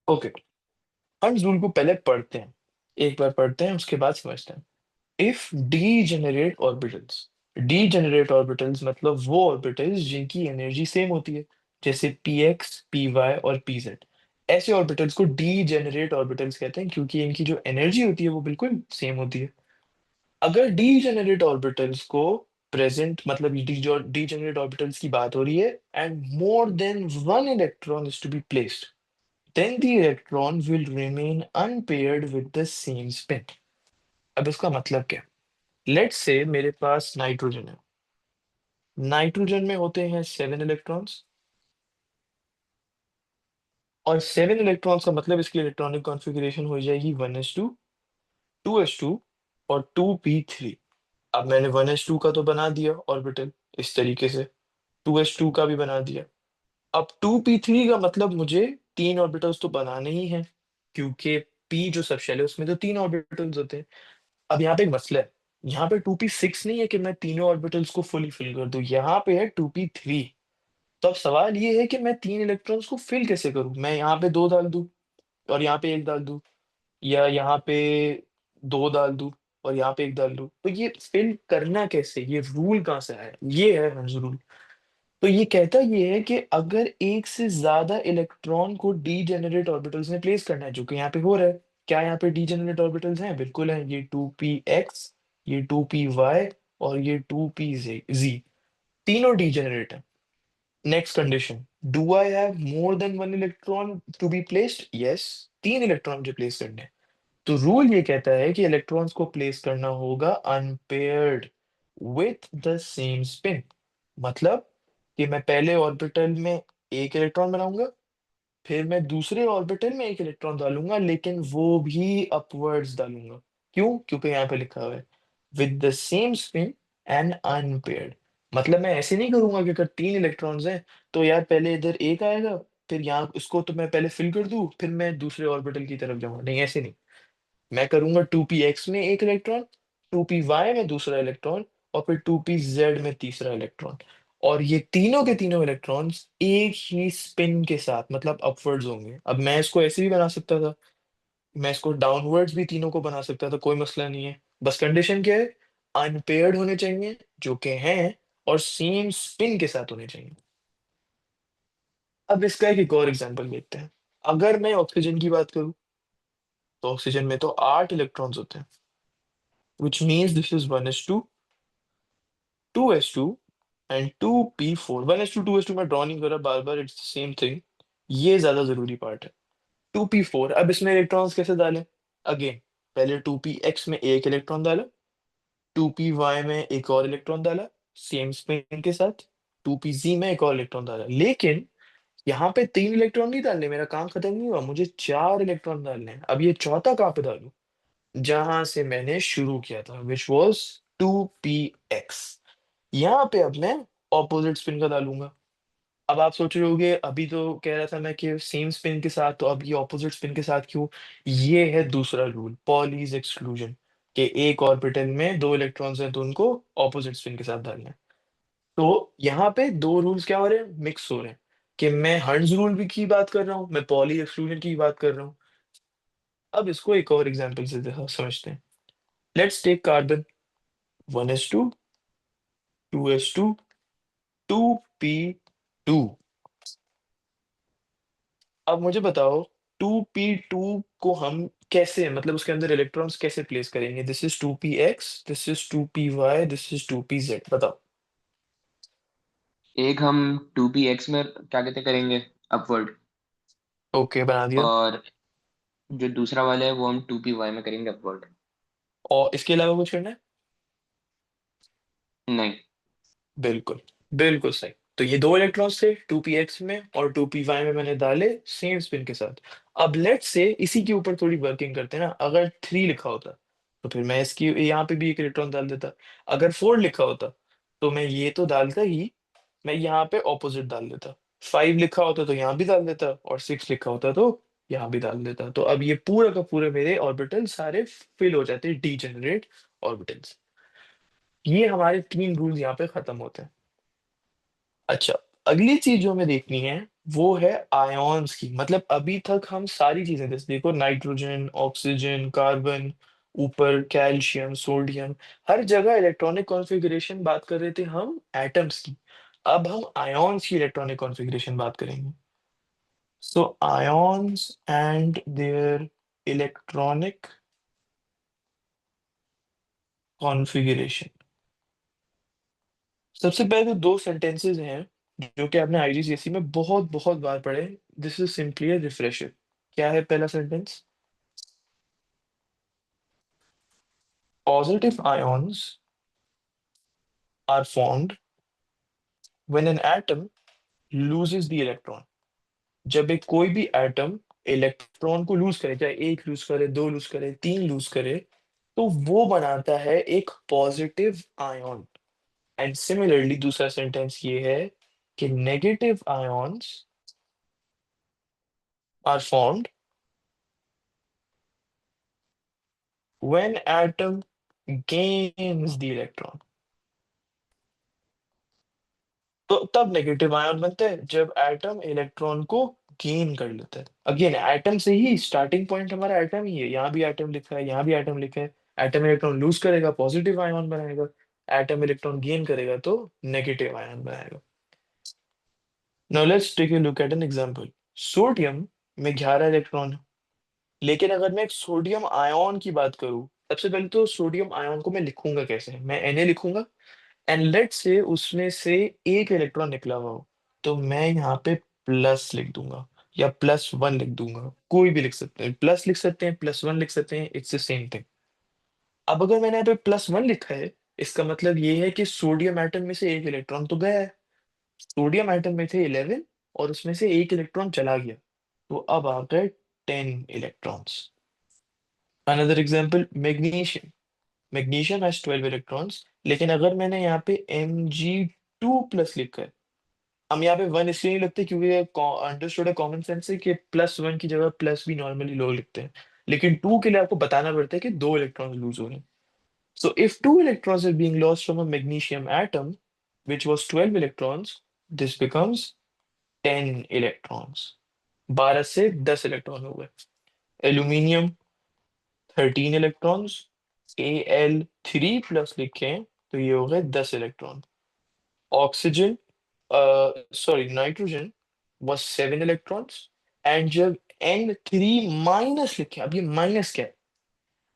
Speaker 1: Okay, हम इस रूल को पहले पढ़ते हैं, एक बार पढ़ते हैं उसके बाद समझते हैं। If degenerate orbitals, degenerate orbitals मतलब वो ऑर्बिटल्स जिनकी एनर्जी सेम होती है, जैसे पी एक्स, पी वाई और पी जेड। ऐसे ऑर्बिटल्स को डीजेनरेट ऑर्बिटल्स कहते हैं क्योंकि इनकी जो एनर्जी होती है वो बिल्कुल सेम होती है। अगर डीजेनरेट ऑर्बिटल्स को प्रेजेंट, मतलब डीजेनरेट ऑर्बिटल्स की बात हो रही है, and more than one electron is to be placed, then the electron will remain unpaired with the same spin। अब इसका मतलब क्या? लेट्स से मेरे पास नाइट्रोजन है, नाइट्रोजन में होते हैं 7 इलेक्ट्रॉन्स, और 7 इलेक्ट्रॉन्स का मतलब इसकी इलेक्ट्रॉनिक कॉन्फ़िगरेशन हो जाएगी 1s2, 2s2 और 2p3। अब मैंने 1s2 का तो बना दिया ऑर्बिटल इस तरीके से, 2s2 का भी बना दिया। अब 2p3 का मतलब मुझे तीन ऑर्बिटल्स तो बनाने ही हैं, क्योंकि p जो सबशेल है उसमें तो तीन ऑर्बिटल्स होते हैं। अब यहाँ पे एक मसला है, यहाँ पे 2p6 नहीं है कि मैं तीनों ऑर्बिटल्स को फुली फिल कर दूं, यहाँ पे है 2p3। तो अब सवाल ये है कि मैं तीन इलेक्ट्रॉन्स को फिल कैसे करूं, मैं यहाँ पे दो डाल दूं और यहाँ पे एक डाल दूं, या यहाँ पे दो डाल दूं और यहाँ पे एक डाल दूं, तो ये फिल करना कैसे, ये रूल कहाँ से आया? ये है हर्ट्ज रूल। तो ये कहता ये है कि अगर एक से ज्यादा इलेक्ट्रॉन को डीजेनरेट ऑर्बिटल्स में प्लेस करना है, जो कि यहाँ पे हो रहा है, क्या यहाँ पे डीजेनरेट ऑर्बिटल्स हैं? बिल्कुल हैं, ये 2p x, ये 2p y और ये 2p z, तीनों डीजेनरेट है। Next condition, do I have more than one electron to be placed? Yes, तीन इलेक्ट्रॉन मुझे प्लेस करने हैं। तो रूल ये कहता है कि इलेक्ट्रॉन्स को प्लेस करना होगा unpaired with the same spin. मतलब कि मैं पहले ऑर्बिटल में एक इलेक्ट्रॉन बनाऊंगा, फिर मैं दूसरे ऑर्बिटल में एक इलेक्ट्रॉन डालूंगा, लेकिन वो भी अपवर्ड्स डालूंगा। क्यों? क्योंकि यहाँ पे लिखा हुआ है with the same spin and unpaired. मतलब मैं ऐसे नहीं करूंगा कि अगर तीन इलेक्ट्रॉन्स हैं तो यार पहले इधर एक आएगा, फिर यहाँ उसको तो मैं पहले फिल कर दूं, फिर मैं दूसरे ऑर्बिटल की तरफ जाऊंगा। नहीं, ऐसे नहीं। मैं करूंगा 2p x में एक इलेक्ट्रॉन, 2p y में दूसरा इलेक्ट्रॉन, और फिर 2p z में तीसरा इलेक्ट्रॉन। और ये तीनों के तीनों इलेक्ट्रॉन्स एक ही स्पिन के साथ, मतलब अपवर्ड्स होंगे। अब मैं इसको ऐसे भी बना सकता था, मैं इसको डाउनवर्ड्स भी तीनों को बना सकता था, कोई मसला नहीं है। बस कंडीशन क्या है? अनपेयर्ड होने चाहिए, जो कि हैं, और सेम स्पिन के साथ होने चाहिए। अब इसका एक और एग्जांपल देखते हैं। अगर मैं ऑक्सीजन की बात करूं, तो ऑक्सीजन में तो 8 इलेक्ट्रॉन्स होते हैं, which means this is 1s2, 2s2 and 2p4। 1s2 2s2 मैं ड्रॉ नहीं कर रहा बार बार, इट्स सेम थिंग, ये ज्यादा जरूरी पार्ट है। 2p4, अब इसमें इलेक्ट्रॉन्स कैसे डालें? अगेन, पहले 2p x में एक इलेक्ट्रॉन डाला, 2p y में एक और इलेक्ट्रॉन डाला सेम स्पिन के साथ, 2p z में एक और इलेक्ट्रॉन डाला। लेकिन यहाँ पे तीन इलेक्ट्रॉन नहीं डालने, मेरा काम खत्म नहीं हुआ, मुझे चार इलेक्ट्रॉन डालने हैं। अब ये चौथा कहाँ पे डालूं? जहां से मैंने शुरू किया था, विच वॉज 2p x। यहाँ पे अब मैं ऑपोजिट स्पिन का डालूंगा। अब आप सोच रहे होगे अभी तो कह रहा था मैं कि सेम स्पिन के साथ, तो अब ये ऑपोजिट स्पिन के साथ क्यों? ये है दूसरा रूल, पॉलीज एक्सक्लूजन, कि एक ऑर्बिटल में दो इलेक्ट्रॉन्स हैं तो उनको ऑपोजिट स्पिन के साथ डालना है। तो यहाँ पे दो रूल्स क्या हो रहे हैं, मिक्स हो रहे हैं, कि मैं हर्ट्ज रूल भी की बात कर रहा हूँ, मैं पॉली एक्सक्लूजन की बात कर रहा हूँ। अब इसको एक और एग्जांपल से समझते हैं। Let's take carbon, 1s2, 2s2, 2p2। अब मुझे बताओ 2p2 को हम कैसे, मतलब उसके अंदर इलेक्ट्रॉन्स कैसे प्लेस करेंगे? This is 2p x, this is 2p y, this is 2p z। बताओ।
Speaker 2: एक हम 2p x में क्या कहते करेंगे, अपवर्ड।
Speaker 1: ओके, बना दिया।
Speaker 2: और जो दूसरा वाला है वो हम 2p y में करेंगे अपवर्ड।
Speaker 1: और इसके अलावा कुछ करना है?
Speaker 2: नहीं।
Speaker 1: बिल्कुल, बिल्कुल सही। तो ये दो इलेक्ट्रॉन्स थे 2p x में और 2p y में, मैंने डाले सेम स्पिन के साथ। अब लेट्स से इसी के ऊपर थोड़ी वर्किंग करते हैं ना, अगर 3 लिखा होता तो फिर मैं इसकी यहाँ पे भी एक इलेक्ट्रॉन डाल देता। अगर 4 लिखा होता तो मैं ये तो डालता ही, मैं यहाँ पे ऑपोजिट डाल देता। 5 लिखा होता तो यहाँ भी डाल देता, और 6 लिखा होता तो यहाँ भी डाल देता। तो अब ये पूरा का पूरे मेरे ऑर्बिटल सारे फिल हो जाते हैं, डीजेनरेट ऑर्बिटल्स। ये हमारे तीन रूल्स यहाँ पे खत्म होते हैं। अच्छा, अगली चीज जो हमें देखनी है वो है आयॉन्स की। मतलब अभी तक हम सारी चीजें, जैसे देखो नाइट्रोजन, ऑक्सीजन, कार्बन, ऊपर कैल्शियम, सोडियम, हर जगह इलेक्ट्रॉनिक कॉन्फ़िगरेशन बात कर रहे थे हम एटम्स की। अब हम आयॉन्स की इलेक्ट्रॉनिक कॉन्फ़िगरेशन बात करेंगे। So ions and their electronic configuration. सबसे पहले तो दो सेंटेंसेस हैं जो कि आपने आईजीसीएसई में बहुत बहुत बार पढ़े। This is simply a refresher. क्या है पहला sentence? Positive ions are formed when an atom loses the electron. जब एक कोई भी एटम इलेक्ट्रॉन को लूज करे, चाहे एक लूज करे, दो लूज करे, तीन लूज करे, तो वो बनाता है एक पॉजिटिव आयन। एंड सिमिलरली दूसरा सेंटेंस ये है कि negative ions are formed when atom gains the electron. तो तब नेगेटिव आयन बनते हैं जब एटम इलेक्ट्रॉन को गेन कर लेता है। अगेन एटम से ही स्टार्टिंग पॉइंट हमारा एटम ही है। यहाँ भी एटम लिखा है, यहाँ भी एटम लिखा है। एटम इलेक्ट्रॉन लूज करेगा पॉजिटिव आयन बनाएगा, एटम इलेक्ट्रॉन गेन करेगा तो नेगेटिव आयन बनाएगा। Now let's take a look at an example. Sodium में 11 इलेक्ट्रॉन है। लेकिन अगर मैं एक सोडियम आयन की बात करूं, सबसे पहले तो सोडियम आयन को मैं लिखूंगा कैसे? मैं Na लिखूंगा, एंड लेट से उसमें से एक इलेक्ट्रॉन निकला हुआ हो, तो मैं यहाँ पे प्लस लिख दूंगा या +1 लिख दूंगा। कोई भी लिख सकते हैं, प्लस लिख सकते हैं, +1 लिख सकते हैं, इट्स द सेम थिंग। अब अगर मैंने यहाँ पे +1 लिखा है, इसका मतलब ये है कि सोडियम एटम में से एक इलेक्ट्रॉन तो गया है। सोडियम एटम में थे 11 और उसमें से एक इलेक्ट्रॉन चला गया, तो अब आ गए 10 electrons. Another example, magnesium. Magnesium has 12 electrons, लेकिन अगर मैंने यहाँ पे Mg2+ लिखा है, हम यहाँ पे 1 इसलिए नहीं लिखते क्योंकि अंडरस्टूड है, कॉमन सेंस है कि +1 की जगह प्लस भी नॉर्मली लोग लिखते हैं। लेकिन 2 के लिए आपको बताना पड़ता है कि दो इलेक्ट्रॉन्स लूज हो रहे हैं। So if 2 electrons are being lost from a magnesium atom which was 12 electrons, this becomes 10 electrons। 12 से 10 इलेक्ट्रॉन हो गए। एल्यूमिनियम 13 इलेक्ट्रॉन्स, Al3+ लिखें तो ये हो गए 10 electron. Oxygen, sorry nitrogen was 7 electrons, and जब N3- लिखे, अब ये माइनस क्या है?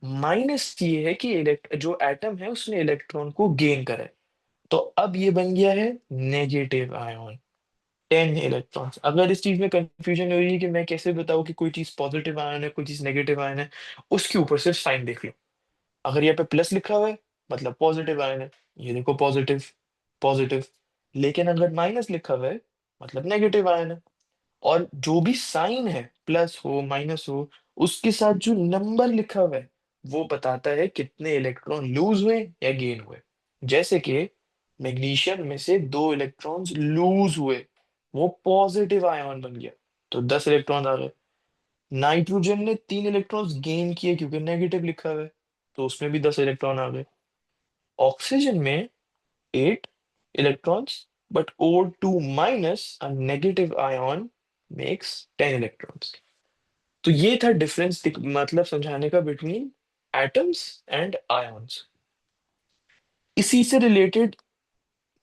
Speaker 1: माइनस ये है कि जो एटम है उसने इलेक्ट्रॉन को गेन करा है, तो अब ये बन गया है नेगेटिव आयन। 10 इलेक्ट्रॉन्स। अगर इस चीज में कंफ्यूजन हो रही है कि मैं कैसे बताऊं कि कोई चीज पॉजिटिव आयन है, कोई चीज नेगेटिव आयन है, उसके ऊपर सिर्फ साइन देख लो। अगर यहाँ पे प्लस लिखा हुआ है मतलब पॉजिटिव आयन है, ये देखो पॉजिटिव, पॉजिटिव। लेकिन अगर माइनस लिखा हुआ है मतलब नेगेटिव आयन है। और जो भी साइन है, प्लस हो माइनस हो, उसके साथ जो नंबर लिखा हुआ है वो बताता है कितने इलेक्ट्रॉन लूज हुए या गेन हुए। जैसे कि मैग्नीशियम में से 2 इलेक्ट्रॉन्स लूज हुए, वो पॉजिटिव आयन बन गया, तो 10 इलेक्ट्रॉन आ गए। नाइट्रोजन ने 3 इलेक्ट्रॉन्स गेन किए क्योंकि नेगेटिव लिखा हुआ है, तो उसमें भी 10 इलेक्ट्रॉन आ गए। ऑक्सीजन में 8 electrons, but O2- a negative ion makes 10 electrons. तो ये था डिफरेंस, मतलब समझाने का बिटवीन एटम्स एंड आयंस। इसी से रिलेटेड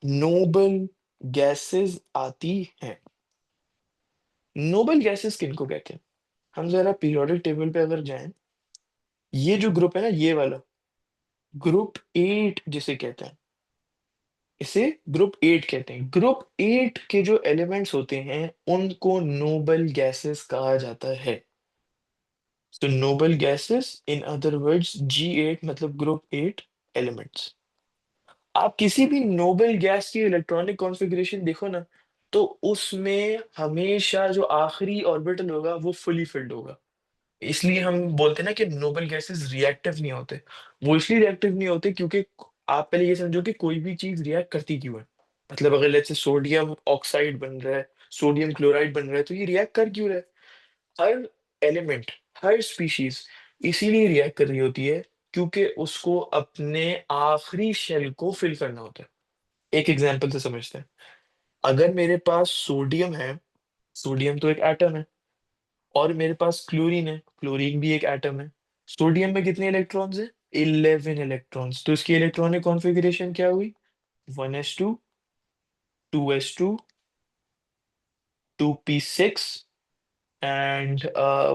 Speaker 1: नोबल गैसेस आती हैं। नोबल गैसेस किनको कहते हैं? हम जरा पीरियोडिक टेबल पे अगर जाएं, ये जो ग्रुप है ना, ये वाला ग्रुप 8 जिसे कहते हैं, इसे ग्रुप 8 कहते हैं। ग्रुप 8 के जो एलिमेंट्स होते हैं उनको नोबल गैसेस कहा जाता है। तो noble gases in other words G8 मतलब ग्रुप 8 एलिमेंट्स। आप किसी भी नोबल गैस की इलेक्ट्रॉनिक कॉन्फ़िगरेशन देखो ना, तो उसमें हमेशा जो आखिरी ऑर्बिटल होगा वो फुली फिल्ड होगा। इसलिए हम बोलते हैं ना कि नोबल गैसेस रिएक्टिव नहीं होते। वो इसलिए रिएक्टिव नहीं होते क्योंकि आप पहले ये समझो कि कोई भी चीज रिएक्ट करती क्यों है। मतलब अगर लेट्स से सोडियम ऑक्साइड बन रहा है, सोडियम क्लोराइड बन रहा है, तो ये रिएक्ट कर क्यों रहा है? हर एलिमेंट, हर स्पीशीज इसीलिए रिएक्ट कर रही होती है क्योंकि उसको अपने आखिरी शेल को फिल करना होता है। एक एग्जांपल से समझते हैं। अगर मेरे पास सोडियम है, सोडियम तो एक एटम है, और मेरे पास क्लोरीन है, क्लोरीन भी एक एटम है। सोडियम में कितने इलेक्ट्रॉन्स है? 11 इलेक्ट्रॉन्स। तो इसकी इलेक्ट्रॉनिक कॉन्फ़िगरेशन क्या हुई? 1s2, 2s2, 2p6 and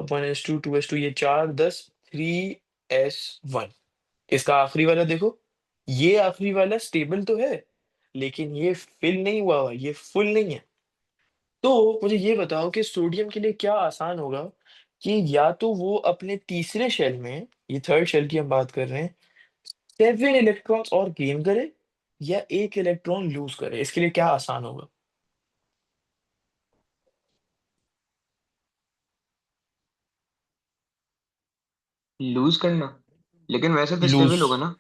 Speaker 1: 1s2, 2s2, ये 4, 10, 3s1। इसका आखिरी वाला देखो, ये आखिरी वाला स्टेबल तो है, लेकिन ये फिल नहीं हुआ हुआ, ये फुल नहीं है। तो मुझे ये बताओ कि सोडियम के लिए क्या आसान होगा कि या तो वो अपने तीसरे शेल में, ये थर्ड शेल की हम बात कर रहे हैं, 7 इलेक्ट्रॉन्स और गेन करे, या एक इलेक्ट्रॉन लूज करे। इसके लिए क्या आसान होगा?
Speaker 2: लूज करना, लेकिन वैसे तो
Speaker 1: लूज।
Speaker 2: स्टेबल होगा ना।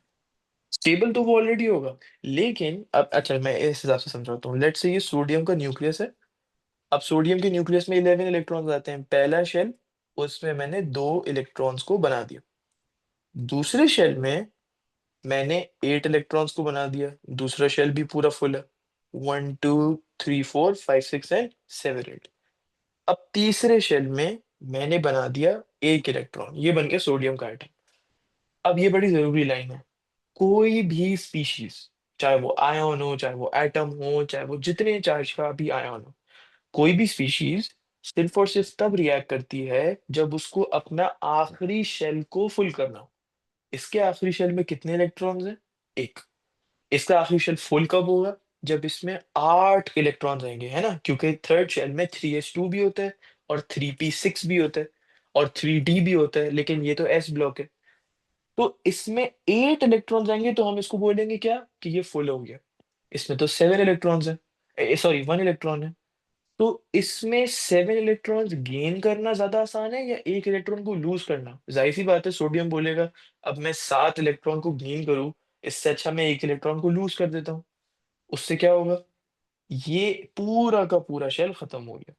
Speaker 1: स्टेबल तो वो ऑलरेडी होगा, लेकिन अब अच्छा मैं इस हिसाब से समझाता हूँ। लेट्स से ये सोडियम का न्यूक्लियस है। अब सोडियम के न्यूक्लियस में 11 इलेक्ट्रॉन्स आते हैं। पहला शेल, उसमें मैंने 2 इलेक्ट्रॉन्स को बना दिया। दूसरे शेल में मैंने 8 इलेक्ट्रॉन्स को बना दिया। दूसरा शेल भी पूरा फुल है, 1 2 3 4 5 6 एंड 7 8। अब तीसरे शेल में मैंने बना दिया 1 इलेक्ट्रॉन, ये बन गया सोडियम का एटम। अब ये बड़ी जरूरी लाइन है। कोई भी स्पीशीज, चाहे वो आयन हो, चाहे वो एटम हो, चाहे वो जितने चार्ज का भी आयन हो, कोई भी स्पीशीज सिर्फ और सिर्फ तब रिएक्ट करती है जब उसको अपना आखिरी शेल को फुल करना हो। इसके आखिरी शेल में कितने इलेक्ट्रॉन्स हैं? एक। इसका आखिरी शेल फुल कब होगा? जब इसमें 8 इलेक्ट्रॉन्स आएंगे, है ना, क्योंकि थर्ड शेल में 3s2 भी होता है, और 3p6 भी होता है, और 3d भी होता है, लेकिन ये तो s ब्लॉक है। तो इसमें 8 इलेक्ट्रॉन्स आएंगे तो हम इसको बोलेंगे क्या, कि ये फुल हो गया। इसमें तो 7 इलेक्ट्रॉन्स है, सॉरी 1 इलेक्ट्रॉन है। तो इसमें 7 इलेक्ट्रॉन्स गेन करना ज्यादा आसान है या एक इलेक्ट्रॉन को लूज करना? जाहिर सी बात है, सोडियम बोलेगा अब मैं 7 इलेक्ट्रॉन को गेन करूं, इससे अच्छा मैं एक इलेक्ट्रॉन को लूज कर देता हूँ। उससे क्या होगा? ये पूरा का पूरा शेल खत्म हो गया।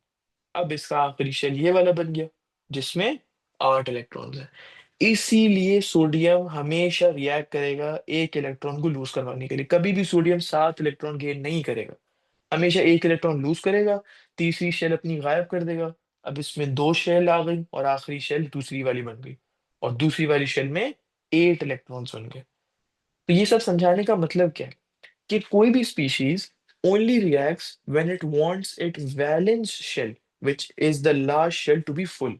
Speaker 1: अब इसका आखिरी शेल ये वाला बन गया, जिसमें 8 इलेक्ट्रॉन्स है। इसीलिए सोडियम हमेशा रिएक्ट करेगा एक इलेक्ट्रॉन को लूज करवाने के लिए। कभी भी सोडियम 7 इलेक्ट्रॉन गेन नहीं करेगा, हमेशा एक इलेक्ट्रॉन लूज करेगा, तीसरी शेल अपनी गायब कर देगा। अब इसमें 2 शेल आ गई, और आखिरी शेल दूसरी वाली बन गई, और दूसरी वाली शेल में 8 इलेक्ट्रॉन्स बन गए। तो ये सब समझाने का मतलब क्या है? कि कोई भी species only reacts when it wants its valence shell, which is the last shell to be full।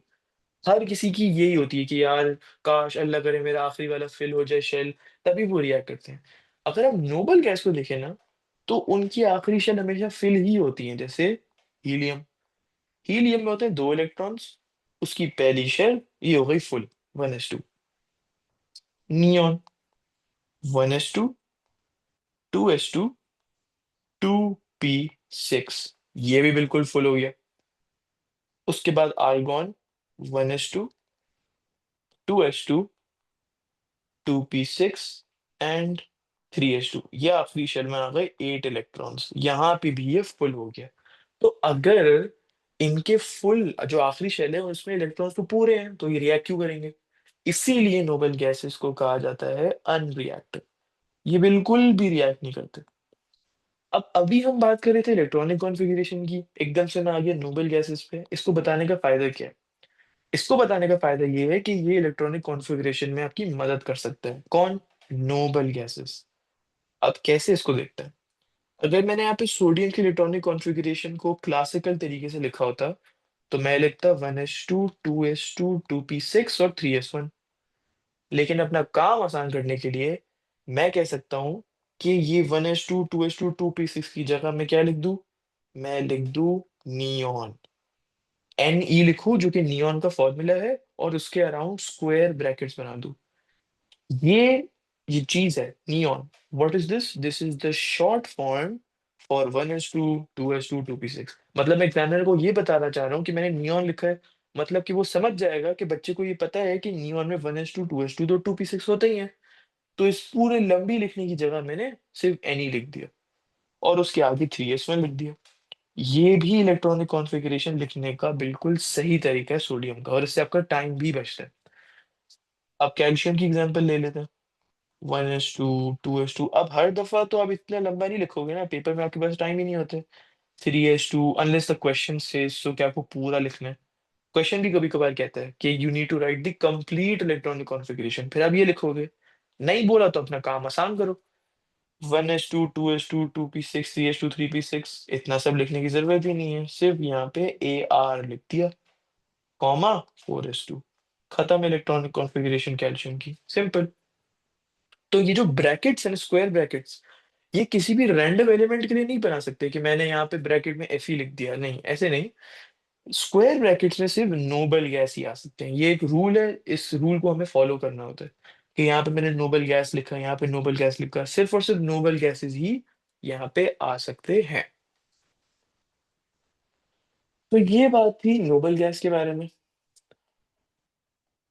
Speaker 1: हर किसी की यही होती है कि यार काश अल्लाह करे मेरा आखिरी वाला फिल हो जाए शेल, तभी वो रिएक्ट करते हैं। अगर हम नोबल गैस को देखें ना, तो उनकी आखिरी शेल हमेशा फिल ही होती है। जैसे हीलियम, हीलियम में होते हैं 2 इलेक्ट्रॉन्स, उसकी पहली शेल ये हो गई full, 1s2। Neon, 1s2, 2s2, 2p6, ये भी बिल्कुल फुल हो गया। उसके बाद argon, 1s2, 2s2, 2p6 and 3s2। ये आखिरी शेल में आ गए 8 इलेक्ट्रॉन्स, यहाँ पे भी ये फुल हो गया। तो अगर इनके फुल जो आखिरी शेल है उसमें इलेक्ट्रॉन्स तो पूरे हैं, तो ये रिएक्ट क्यों करेंगे? इसीलिए नोबल गैसेस को कहा जाता है अनरिएक्टिव। ये बिल्कुल भी रिएक्ट नहीं करते। अब अभी हम बात कर रहे थे इलेक्ट्रॉनिक कॉन्फ़िगरेशन की, एकदम से मैं आ गया नोबल गैसेस पे। इसको बताने का फायदा क्या है? इसको बताने का फायदा ये है कि ये इलेक्ट्रॉनिक कॉन्फ़िगरेशन में आपकी मदद कर सकता है। कौन? Noble gases. अब कैसे इसको देखते हैं? अगर मैंने यहाँ पे सोडियम की इलेक्ट्रॉनिक कॉन्फ़िगरेशन को क्लासिकल तरीके से लिखा होता, तो मैं लिखता 1s2, 2s2, 2p6 और 3s1। लेकिन अपना काम आसान करने के लिए मैं कह सकता हूं कि ये 1s2, 2s2, 2p6 की जगह मैं क्या लिख दूं? मैं लिख दूं नियॉन। Ne लिखूं, जो कि नियॉन का फॉर्मूला है, और उसके अराउंड स्क्वायर ब्रैकेट्स बना दूं। ये ये चीज है neon. What is this? This is the short form for 1s2, 2s2, 2p6। मतलब मैं एग्जामिनर को ये बताना चाह रहा हूँ कि मैंने नियॉन लिखा है, मतलब कि वो समझ जाएगा कि बच्चे को ये पता है कि नियॉन में 1s2, 2s2 तो 2p6 होते ही हैं। तो इस पूरे लंबी लिखने की जगह मैंने सिर्फ Ne लिख दिया, और उसके आगे 3s1 लिख दिया। ये भी इलेक्ट्रॉनिक कॉन्फ़िगरेशन लिखने का बिल्कुल सही तरीका है सोडियम का, और इससे आपका टाइम भी बचता है। अब कैल्शियम की एग्जांपल ले लेते हैं। 1s2, 2s2। अब हर दफा तो आप इतना लंबा नहीं लिखोगे ना, पेपर में आपके पास टाइम ही नहीं होते। 3s2, unless the question says so, क्या आपको पूरा लिखना है? क्वेश्चन भी कभी कभार कहता है कि you need to write the complete electronic configuration, फिर आप ये लिखोगे। नहीं बोला तो अपना काम आसान करो, 1s2, 2s2, 2p6, 3s2, 3p6, इतना सब लिखने की जरूरत ही नहीं है, सिर्फ यहाँ पे AR लिख दिया, कॉमा 4s2, खत्म इलेक्ट्रॉनिक कॉन्फ़िगरेशन कैल्शियम की, सिंपल। तो ये जो ब्रैकेट्स हैं, स्क्वायर ब्रैकेट्स, ये किसी भी रैंडम एलिमेंट के लिए नहीं बना सकते कि मैंने यहाँ पे ब्रैकेट में Fe लिख दिया, नहीं ऐसे नहीं। स्क्वायर ब्रैकेट्स में सिर्फ नोबल गैस ही आ सकते हैं, ये एक रूल है, इस रूल को हमें फॉलो करना होता है कि यहाँ पे मैंने नोबल गैस लिखा, यहाँ पे नोबल गैस लिखा, सिर्फ और सिर्फ नोबल गैसेस ही यहाँ पे आ सकते हैं। तो ये बात थी नोबल गैस के बारे में।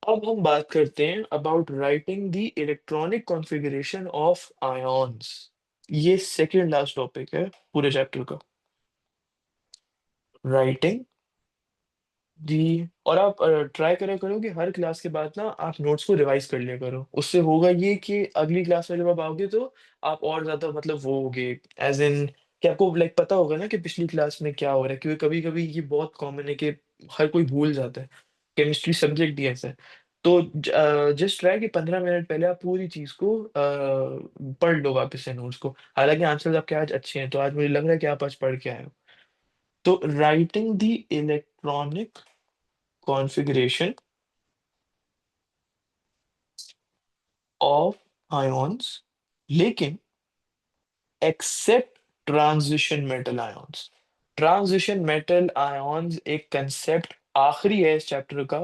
Speaker 1: अब हम बात करते हैं about writing the electronic configuration of ions. ये सेकेंड लास्ट टॉपिक है पूरे चैप्टर का, राइटिंग जी। और आप ट्राई करा करो कि हर क्लास के बाद ना आप नोट्स को रिवाइज कर लिया करो, उससे होगा ये कि अगली क्लास में जब आप आओगे तो आप और ज्यादा मतलब वो होगे, एज इन कि आपको लाइक पता होगा ना कि पिछली क्लास में क्या हो रहा है, क्योंकि कभी कभी ये बहुत कॉमन है कि हर कोई भूल जाता है, केमिस्ट्री सब्जेक्ट ही ऐसा है। तो जस्ट ट्राई कि 15 मिनट पहले आप पूरी चीज को पढ़ लो वापस से नोट्स को, हालांकि आंसर आपके आज अच्छे हैं तो आज मुझे लग रहा है कि आप आज पढ़ के आए हो। तो writing the electronic configuration of ions, लेकिन except transition metal ions. Transition metal ions एक कंसेप्ट आखिरी है इस चैप्टर का,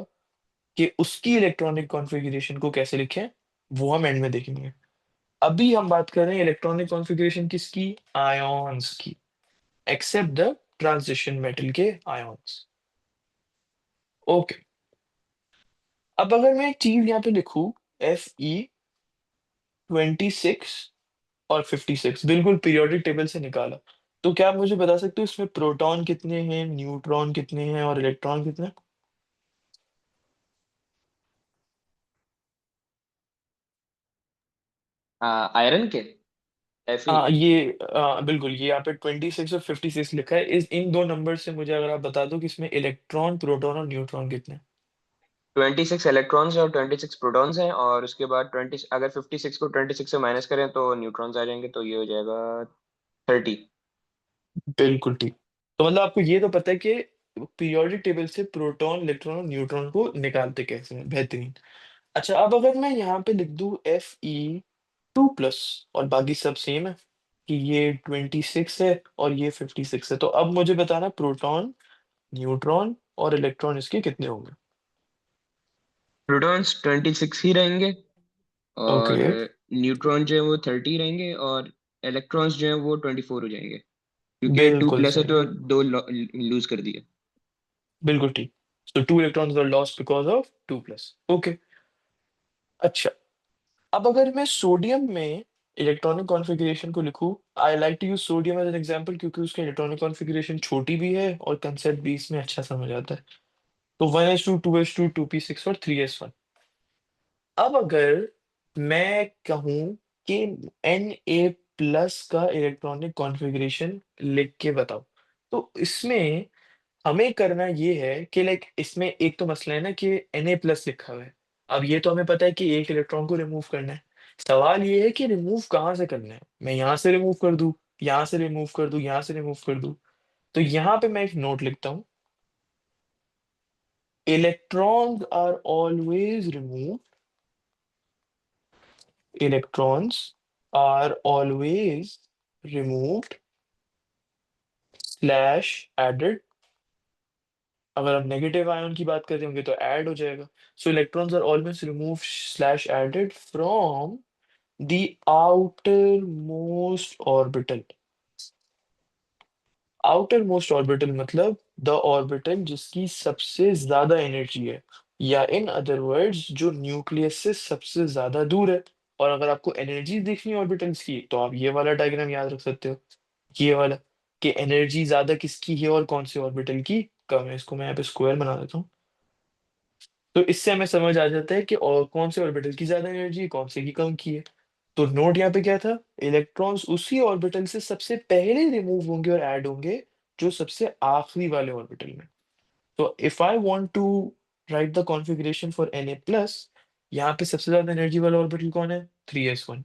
Speaker 1: कि उसकी इलेक्ट्रॉनिक कॉन्फ़िगरेशन को कैसे लिखें वो हम एंड में देखेंगे। अभी हम बात कर रहे हैं इलेक्ट्रॉनिक कॉन्फ़िगरेशन किसकी, आयंस की, एक्सेप्ट द ट्रांजिशन मेटल के आयंस। ओके, अब अगर मैं एक चीज यहाँ पे लिखूं, Fe26 और 56 बिल्कुल पीरियोडिक टेबल से निकाला, तो क्या आप मुझे बता सकते हो इसमें प्रोटॉन कितने हैं, न्यूट्रॉन कितने हैं और इलेक्ट्रॉन कितने हैं?
Speaker 2: आयरन के, Fe।
Speaker 1: हाँ ये बिल्कुल, ये यहाँ पे 26 और 56 लिखा है, इस इन दो नंबर से मुझे अगर आप बता दो कि इसमें इलेक्ट्रॉन, प्रोटॉन और न्यूट्रॉन कितने हैं।
Speaker 2: 26 इलेक्ट्रॉन्स हैं और 26 प्रोटॉन्स हैं, और उसके बाद 20, अगर 56 को 26 से माइनस करें तो न्यूट्रॉन्स आ जाएंगे, तो ये हो जाएगा 30।
Speaker 1: बिल्कुल ठीक। तो मतलब आपको ये तो पता है कि पीरियोडिक टेबल से प्रोटॉन, इलेक्ट्रॉन और न्यूट्रॉन को निकालते कैसे हैं, बेहतरीन। अच्छा, अब अगर मैं यहाँ पे लिख दूं Fe2+ और बाकी सब सेम है, कि ये 26 है और ये 56 है, तो अब मुझे बताना प्रोटॉन, न्यूट्रॉन और इलेक्ट्रॉन इसके कितने होंगे।
Speaker 2: प्रोटॉन्स 26 ही रहेंगे, और
Speaker 1: ओके,
Speaker 2: न्यूट्रॉन जो है वो 30 रहेंगे, और इलेक्ट्रॉन्स जो है वो 24 हो जाएंगे, क्योंकि टू
Speaker 1: बिल्कुल
Speaker 2: प्लस है
Speaker 1: सही,
Speaker 2: तो दो लूज कर दिए।
Speaker 1: बिल्कुल ठीक। तो 2 electrons are lost because of 2+, okay. अच्छा, अब अगर मैं सोडियम में इलेक्ट्रॉनिक कॉन्फ़िगरेशन को लिखूं, I like to use sodium as an example क्योंकि उसका इलेक्ट्रॉनिक कॉन्फ़िगरेशन छोटी भी है और कंसेप्ट भी इसमें अच्छा समझ आता है। तो 1s2, 2s2, 2p6 और 3s1। अब अगर मैं कहूं कि Na+ का इलेक्ट्रॉनिक कॉन्फ़िगरेशन लिख के बताओ, तो इसमें हमें करना ये है कि लाइक इसमें एक तो मसला है ना कि Na+ लिखा हुआ है। अब ये तो हमें पता है कि एक इलेक्ट्रॉन को रिमूव करना है, सवाल ये है कि रिमूव कहाँ से करना है, मैं यहाँ से रिमूव कर दूं, यहाँ से रिमूव कर दूं, यहाँ से रिमूव कर दूं। तो यहाँ पे मैं एक नोट लिखता हूँ, electrons are always remove, electrons are always removed slash added, अगर आप नेगेटिव आयन की बात करते होंगे तो ऐड हो जाएगा। So electrons are always remove slash added from the outer most orbital. Outer most orbital मतलब द ऑर्बिटल जिसकी सबसे ज्यादा एनर्जी है, या इन अदर वर्ड्स जो न्यूक्लियस से सबसे ज्यादा दूर है। और अगर आपको एनर्जी देखनी है ऑर्बिटल्स की तो आप ये वाला डायग्राम याद रख सकते हो, ये वाला, कि एनर्जी ज्यादा किसकी है और कौन से ऑर्बिटल की कम है। इसको मैं यहाँ पे स्क्वायर बना देता हूँ, तो इससे हमें समझ आ जाता है कि और कौन से ऑर्बिटल की ज्यादा एनर्जी है, कौन से की कम की है। तो नोट यहाँ पे क्या था, इलेक्ट्रॉन्स उसी ऑर्बिटल से सबसे पहले रिमूव होंगे और ऐड होंगे जो सबसे आखिरी वाले ऑर्बिटल में। तो if I want to write the configuration for Na+, यहाँ पे सबसे ज्यादा एनर्जी वाला ऑर्बिटल कौन है? 3s1।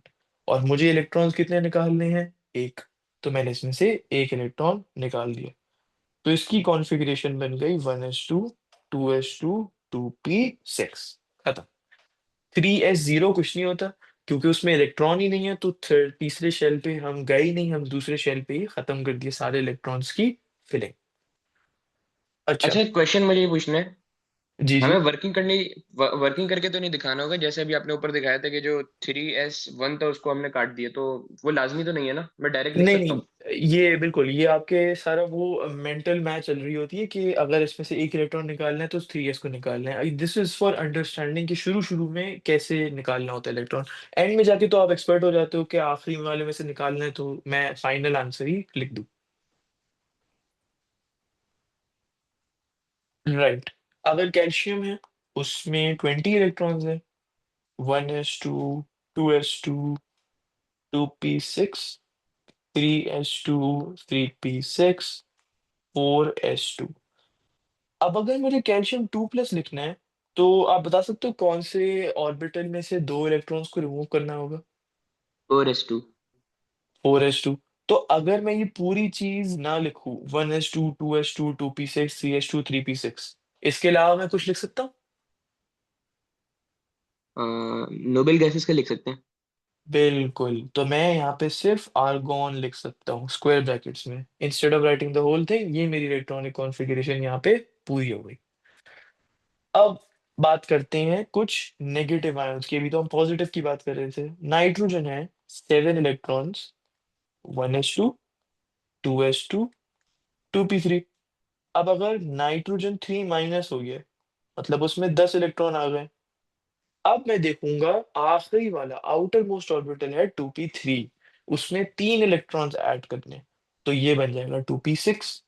Speaker 1: और मुझे इलेक्ट्रॉन्स कितने निकालने हैं? एक। तो मैंने इसमें से एक इलेक्ट्रॉन निकाल दिया। तो इसकी कॉन्फ़िगरेशन बन गई 1s2 2s2 2p6। खत्म। 3s0 कुछ नहीं होता, क्योंकि उसमें इलेक्ट्रॉन ही नहीं है, तो तीसरे शेल पे हम गए ही नहीं, हम दूसरे शेल पे ही खत्म कर दिए सारे इलेक्ट्रॉन्स की फिलिंग। अच्छा।
Speaker 2: अच्छा, एक क्वेश्चन मुझे ये पूछना है।
Speaker 1: जी
Speaker 2: हमें
Speaker 1: जी।
Speaker 2: वर्किंग करके तो नहीं दिखाना होगा, जैसे अभी आपने ऊपर दिखाया था कि जो 3s1 था उसको हमने काट दिया, तो वो लाजमी तो नहीं है ना, मैं डायरेक्ट लिख
Speaker 1: नहीं
Speaker 2: सकता हूँ?
Speaker 1: नहीं, ये बिल्कुल, ये आपके सारा वो मेंटल मैच चल रही होती है कि अगर इसमें से एक इलेक्ट्रॉन निकालना है तो 3s को निकालना है। दिस इज फॉर अंडरस्टैंडिंग कि शुरू शुरू में कैसे निकालना होता है इलेक्ट्रॉन। एंड में जाके तो आप एक्सपर्ट हो जाते हो कि आखिरी वाले में से निकालना है, तो मैं फाइनल आंसर ही लिख दूं। राइट। अगर कैल्शियम है, उसमें 20 इलेक्ट्रॉन्स है। 1s2 2s2 2p6 3s2 3p6 4s2। अब अगर मुझे कैल्शियम 2+ लिखना है, तो आप बता सकते हो कौन से ऑर्बिटल में से दो इलेक्ट्रॉन्स को रिमूव करना होगा?
Speaker 2: 4s2।
Speaker 1: 4s2। तो अगर मैं ये पूरी चीज ना लिखूं, 1s2 2s2 2p6 3s2 3p6, इसके अलावा मैं कुछ लिख सकता हूँ?
Speaker 2: नोबेल गैसेस का लिख सकते हैं।
Speaker 1: बिल्कुल, तो मैं यहाँ पे सिर्फ आर्गोन लिख सकता हूँ स्क्वायर ब्रैकेट्स में, instead of writing the whole thing. ये मेरी इलेक्ट्रॉनिक कॉन्फ़िगरेशन यहाँ पे पूरी हो गई। अब बात करते हैं कुछ नेगेटिव आयंस की। अभी तो हम पॉजिटिव की बात कर रहे थे। नाइट्रोजन है, 7 इलेक्ट्रॉन्स। 1s2 2s2 2p3। अब अगर नाइट्रोजन 3- हो गया, मतलब उसमें 10 इलेक्ट्रॉन आ गए। अब मैं देखूंगा आखिरी वाला आउटर मोस्ट ऑर्बिटल है 2p3, उसमें 3 इलेक्ट्रॉन्स ऐड करने। तो ये बन जाएगा 2p6।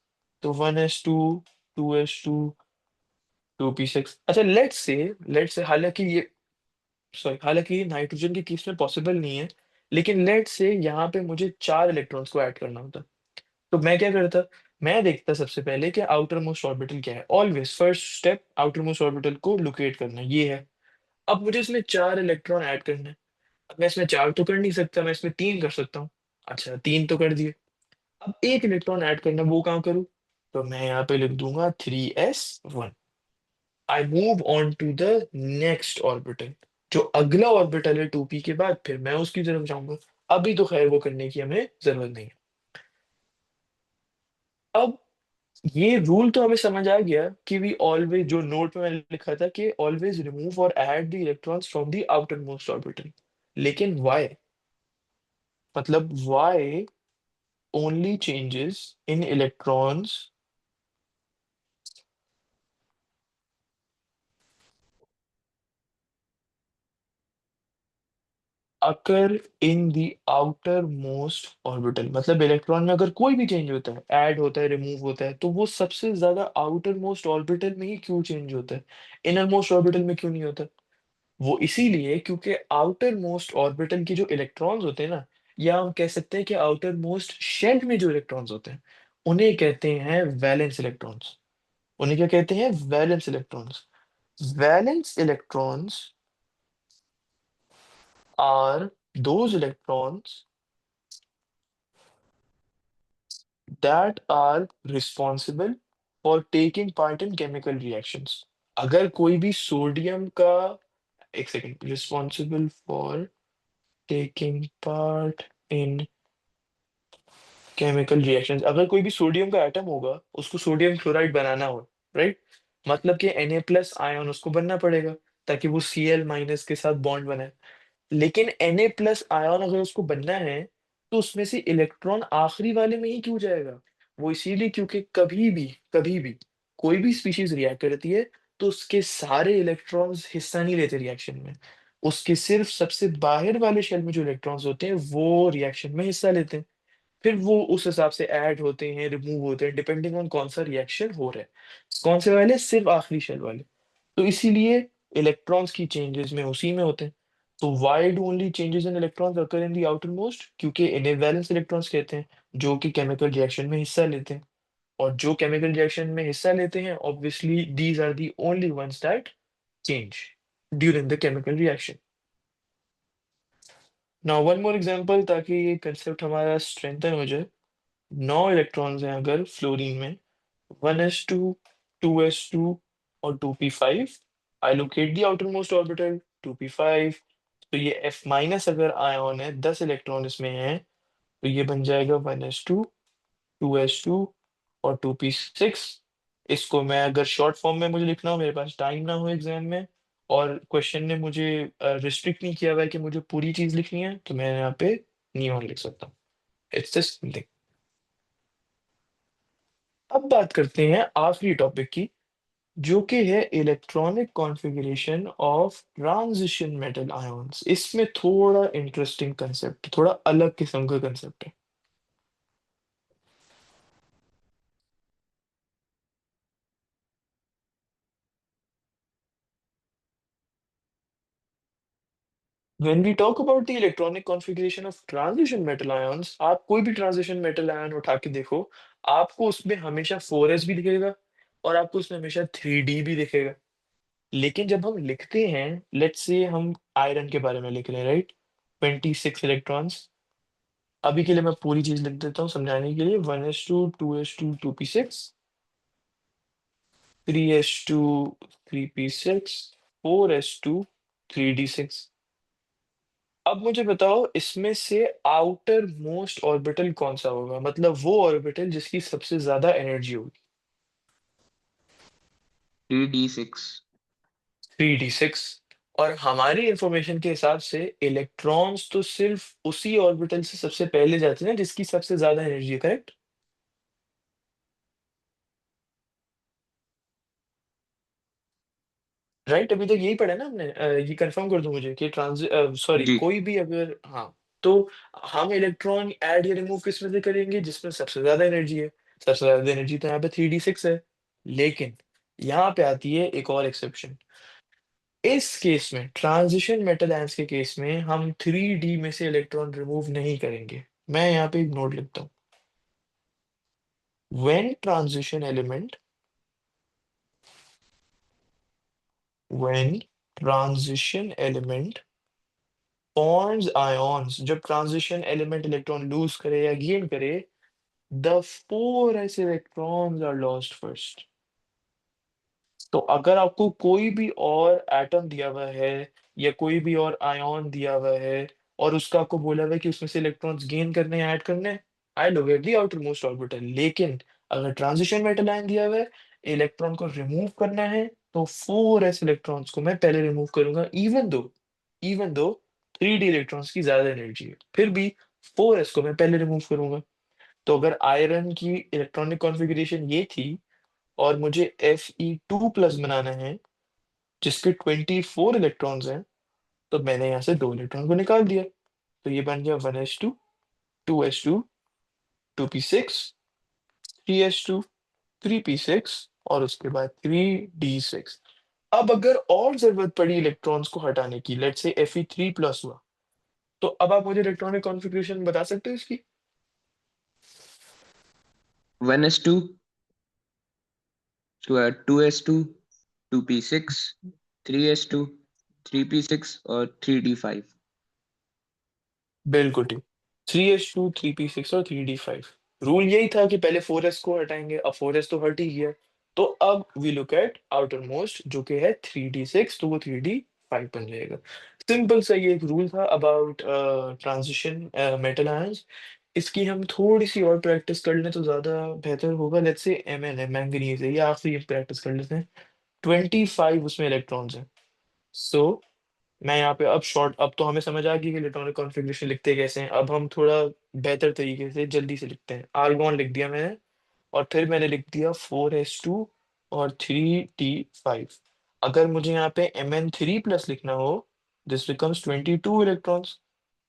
Speaker 1: तो 1s2 2s2 2p6। अच्छा, लेट्स से हालांकि ये, सॉरी, हालांकि ये नाइट्रोजन के केस में पॉसिबल नहीं है, लेकिन लेट से यहाँ पे मुझे 4 इलेक्ट्रॉन्स को ऐड करना होता। तो मैं क्या करता? मैं देखता सबसे पहले कि आउटर मोस्ट ऑर्बिटल क्या है। Always first step outer most orbital को लोकेट करना, ये है। अब मुझे इसमें 4 इलेक्ट्रॉन ऐड करना है। अब मैं इसमें चार तो कर नहीं सकता, मैं इसमें 3 कर सकता हूँ। अच्छा, 3 तो कर दिए। अब एक इलेक्ट्रॉन ऐड करना, वो कहाँ करूँ? तो मैं यहाँ पे लिख दूंगा 3s1। I move on to the next orbital. जो अगला ऑर्बिटल है 2p के बाद, फिर मैं उसकी तरफ जाऊंगा। अभी तो खैर वो करने की हमें जरूरत नहीं है। अब ये रूल तो हमें समझ आ गया कि वी ऑलवेज, जो नोट पे मैंने लिखा था कि ऑलवेज रिमूव और add the electrons from the outer most orbital. लेकिन व्हाई? मतलब why only changes in electrons occur in the outer most orbital. मतलब इलेक्ट्रॉन में अगर कोई भी चेंज होता है, ऐड होता है, रिमूव होता है, तो वो सबसे ज्यादा आउटर मोस्ट ऑर्बिटल में ही क्यों चेंज होता है? इनर मोस्ट ऑर्बिटल में क्यों नहीं होता? वो इसीलिए क्योंकि आउटर मोस्ट ऑर्बिटल की जो इलेक्ट्रॉन्स होते हैं ना, या हम कह सकते हैं कि आउटर मोस्ट शेल में जो इलेक्ट्रॉन्स होते हैं, उन्हें कहते हैं वैलेंस इलेक्ट्रॉन्स। उन्हें क्या कहते हैं? Valence electrons. Valence electrons are those electrons that are responsible for taking part in chemical reactions। अगर कोई भी सोडियम का, एक second, responsible for taking part in chemical reactions, अगर कोई भी सोडियम का एटम होगा, उसको सोडियम क्लोराइड बनाना हो, राइट, मतलब कि Na+ आयन उसको बनना पड़ेगा, ताकि वो Cl- के साथ बॉन्ड बनाए। लेकिन Na+ आयन अगर उसको बनना है, तो उसमें से इलेक्ट्रॉन आखिरी वाले में ही क्यों जाएगा? वो इसीलिए क्योंकि कभी भी कोई भी स्पीशीज रिएक्ट करती है, तो उसके सारे इलेक्ट्रॉन्स हिस्सा नहीं लेते रिएक्शन में। उसके सिर्फ सबसे बाहर वाले शेल में जो इलेक्ट्रॉन्स होते हैं, वो रिएक्शन में हिस्सा लेते हैं। फिर वो उस हिसाब से ऐड होते हैं, रिमूव होते हैं, डिपेंडिंग ऑन कौन सा रिएक्शन हो रहा है। कौन से वाले? सिर्फ आखिरी शेल वाले। तो इसीलिए इलेक्ट्रॉन्स की चेंजेस में उसी में होते हैं। तो why do only changes in electrons occur in the outer most? क्योंकि इन्हें वैलेंस इलेक्ट्रॉन्स कहते हैं, जो कि केमिकल रिएक्शन में हिस्सा लेते हैं। और जो केमिकल रिएक्शन में हिस्सा लेते हैं obviously these are the only ones that change during the chemical reaction. Now one more example ताकि ये कंसेप्ट हमारा स्ट्रेंथन हो जाए। 9 इलेक्ट्रॉन्स हैं अगर फ्लोरीन में, 1s2, 2s2 और 2p5। I locate the outer most orbital 2p5। तो ये F माइनस अगर आयन है, 10 इलेक्ट्रॉन इसमें है, तो ये बन जाएगा 1s2, 2s2 और 2p6। इसको मैं अगर शॉर्ट फॉर्म में मुझे लिखना हो, मेरे पास टाइम ना हो एग्जाम में, और क्वेश्चन ने मुझे रिस्ट्रिक्ट नहीं किया हुआ है कि मुझे पूरी चीज लिखनी है, तो मैं यहाँ पे नियॉन लिख सकता हूँ। It's just thing. अब बात करते हैं आखिरी टॉपिक की, जो कि है electronic configuration of transition metal ions. इसमें थोड़ा इंटरेस्टिंग कंसेप्ट, थोड़ा अलग किस्म का कंसेप्ट है। When we talk about the electronic configuration of transition metal ions, आप कोई भी ट्रांजिशन मेटल आयन उठा के देखो, आपको उसमें हमेशा 4s भी दिखेगा और आपको उसमें हमेशा 3d भी दिखेगा। लेकिन जब हम लिखते हैं, लेट्स से हम आयरन के बारे में लिख रहे हैं, राइट, 26 इलेक्ट्रॉन्स। अभी के लिए मैं पूरी चीज लिख देता हूँ समझाने के लिए। 1s2, 2s2, 2p6, 3s2, 3p6, 4s2, 3d6। अब मुझे बताओ इसमें से आउटर मोस्ट ऑर्बिटल कौन सा होगा, मतलब वो ऑर्बिटल जिसकी सबसे ज्यादा एनर्जी होगी।
Speaker 2: 3d6।
Speaker 1: 3d6। और हमारी इंफॉर्मेशन के हिसाब से इलेक्ट्रॉन्स तो सिर्फ उसी ऑर्बिटल से सबसे पहले जाते हैं जिसकी सबसे ज्यादा एनर्जी है, करेक्ट? राइट, अभी तक यही पढ़ा है ना हमने। ये कंफर्म कर दो मुझे कि ट्रांस सॉरी,
Speaker 2: जी।
Speaker 1: कोई भी अगर, हाँ, तो हम इलेक्ट्रॉन ऐड या रिमूव किस में से करेंगे, जिसमें सबसे ज्यादा एनर्जी है। सबसे ज्यादा एनर्जी तो यहाँ पे 3d6 है। लेकिन यहाँ पे आती है एक और एक्सेप्शन। इस केस में, ट्रांजिशन मेटल आयंस के केस में, हम 3d में से इलेक्ट्रॉन रिमूव नहीं करेंगे। मैं यहाँ पे एक नोट लिखता हूँ। When transition element when transition element ponds ions, जब ट्रांजिशन एलिमेंट इलेक्ट्रॉन लूज करे या गेन करे, the four S electrons are lost first. तो अगर आपको कोई भी और एटम दिया हुआ है या कोई भी और आयन दिया हुआ है और उसका आपको बोला हुआ है कि उसमें से इलेक्ट्रॉन्स गेन करने या ऐड करने, आई लोग at the outer most orbital. लेकिन अगर ट्रांजिशन मेटल आयन दिया हुआ है, इलेक्ट्रॉन को रिमूव करना है, तो फोर एस इलेक्ट्रॉन्स को मैं पहले रिमूव करूंगा, इवन दो 3d इलेक्ट्रॉन्स की ज्यादा एनर्जी है, फिर भी 4s को मैं पहले रिमूव करूंगा। तो अगर आयरन की इलेक्ट्रॉनिक कॉन्फ़िगरेशन ये थी और मुझे Fe2+ बनाना है जिसके 24 इलेक्ट्रॉन्स हैं, तो मैंने यहाँ से 2 इलेक्ट्रॉन को निकाल दिया। तो ये बन गया 1s2, 2s2, 2p6, 3s2, 3p6 और उसके बाद 3d6। अब अगर और जरूरत पड़ी इलेक्ट्रॉन्स को हटाने की, लेट्स से Fe3+ हुआ, तो अब आप मुझे इलेक्ट्रॉनिक कॉन्फ़िगरेशन बता सकते हो इसकी?
Speaker 2: 1s2, 2s2, 2p6, 3s2, 3p6 और 3d5।
Speaker 1: बिल्कुल ठीक। 3s2, 3p6 और 3d5। रूल यही था कि पहले 4s को हटाएंगे, अब 4s तो हट ही गया। तो अब we look at outer most जो कि है 3d6, तो वो 3d5 बन जाएगा। सिंपल सा ये एक रूल था अबाउट ट्रांजिशन मेटल आयंस। इसकी हम थोड़ी सी और प्रैक्टिस कर लें तो ज्यादा बेहतर होगा। लेट्स से Mn है, मैंगनीज है, ये आखिरी प्रैक्टिस कर लेते हैं। 25 उसमें इलेक्ट्रॉन्स हैं। सो मैं यहाँ पे अब शॉर्ट, अब तो हमें समझ आ गई कि इलेक्ट्रॉनिक कॉन्फ़िगरेशन लिखते कैसे हैं। अब हम थोड़ा बेहतर तरीके से जल्दी से लिखते हैं। आर्गॉन लिख दिया मैंने, और फिर मैंने लिख दिया 4s2 और 3d5। अगर मुझे यहाँ पे Mn3+ लिखना हो, दिस बिकम्स 22 इलेक्ट्रॉन्स,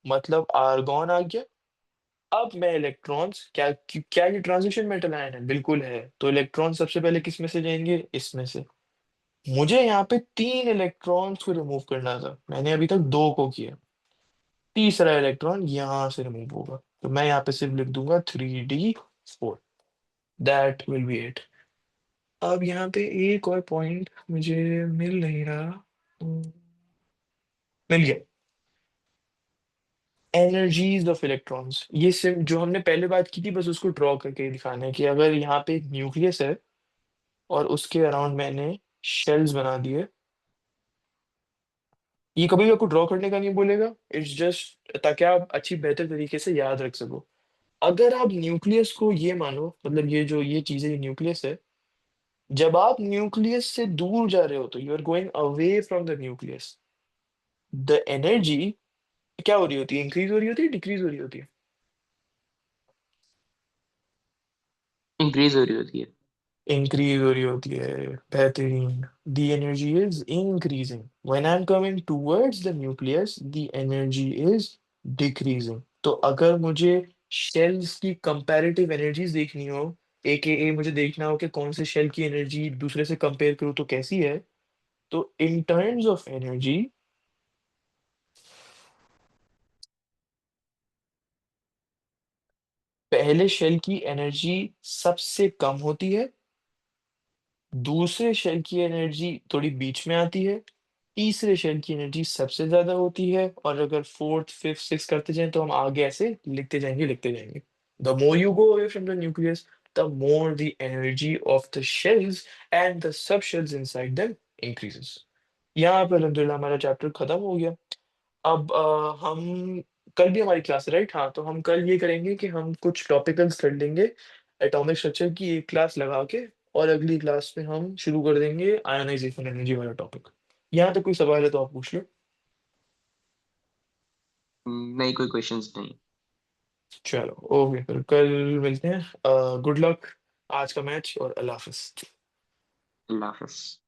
Speaker 1: मतलब आर्गॉन आ गया। अब मैं इलेक्ट्रॉन्स, क्या ये ट्रांजिशन मेटल आयन है? बिल्कुल है। तो इलेक्ट्रॉन सबसे पहले किस में से जाएंगे? इसमें से। मुझे यहाँ पे 3 इलेक्ट्रॉन्स को रिमूव करना था, मैंने अभी तक 2 को किया। तीसरा इलेक्ट्रॉन यहाँ से रिमूव होगा, तो मैं यहाँ पे सिर्फ लिख दूंगा 3d4। That will be it. अब यहाँ पे एक और पॉइंट मुझे मिल नहीं रहा। मिल गया। एनर्जीज ऑफ इलेक्ट्रॉन्स, ये सिर्फ जो हमने पहले बात की थी बस उसको ड्रॉ करके दिखाना है कि अगर यहाँ पे एक न्यूक्लियस है और उसके अराउंड मैंने शेल्स बना दिए। ये कभी भी आपको ड्रॉ करने का नहीं बोलेगा, इट्स जस्ट ताकि आप अच्छी बेहतर तरीके से याद रख सको। अगर आप न्यूक्लियस को ये मानो, मतलब ये जो ये चीज है, ये न्यूक्लियस है। जब आप न्यूक्लियस से दूर जा रहे हो तो you are going away from the nucleus. The energy क्या हो रही होती है, इंक्रीज हो रही होती है, डिक्रीज हो रही होती है?
Speaker 2: इंक्रीज हो रही होती है।
Speaker 1: इंक्रीज हो रही होती है। बेहतरीन। The energy is increasing when I am coming towards the nucleus, the energy is decreasing. तो अगर मुझे शेल्स की कंपैरेटिव एनर्जीज देखनी हो, ए मुझे देखना हो कि कौन से शेल की एनर्जी दूसरे से कंपेयर करूँ तो कैसी है, तो इन टर्म्स ऑफ एनर्जी, पहले शेल की एनर्जी सबसे कम होती है, दूसरे शेल की एनर्जी थोड़ी बीच में आती है, तीसरे शेल की एनर्जी सबसे ज्यादा होती है, और अगर फोर्थ फिफ्थ सिक्स करते जाएं तो हम आगे ऐसे लिखते जाएंगे। The more you go away from the nucleus, the more the energy of the shells and the sub shells inside them increases. यहाँ पे अल्हम्दुलिल्लाह हमारा चैप्टर खत्म हो गया। अब हम कल भी हमारी क्लास है, राइट? हाँ, तो हम कल ये करेंगे कि हम कुछ टॉपिकल्स कर लेंगे एटॉमिक स्ट्रक्चर की एक क्लास लगा के, और अगली क्लास में हम शुरू कर देंगे आयोनाइजेशन एनर्जी वाला टॉपिक। यहाँ तक कोई सवाल है तो आप पूछ लो।
Speaker 2: नहीं, कोई क्वेश्चंस नहीं।
Speaker 1: चलो ओके, फिर कल मिलते हैं। गुड लक आज का मैच, और अल्लाह हाफिज।
Speaker 2: अल्लाह हाफिज।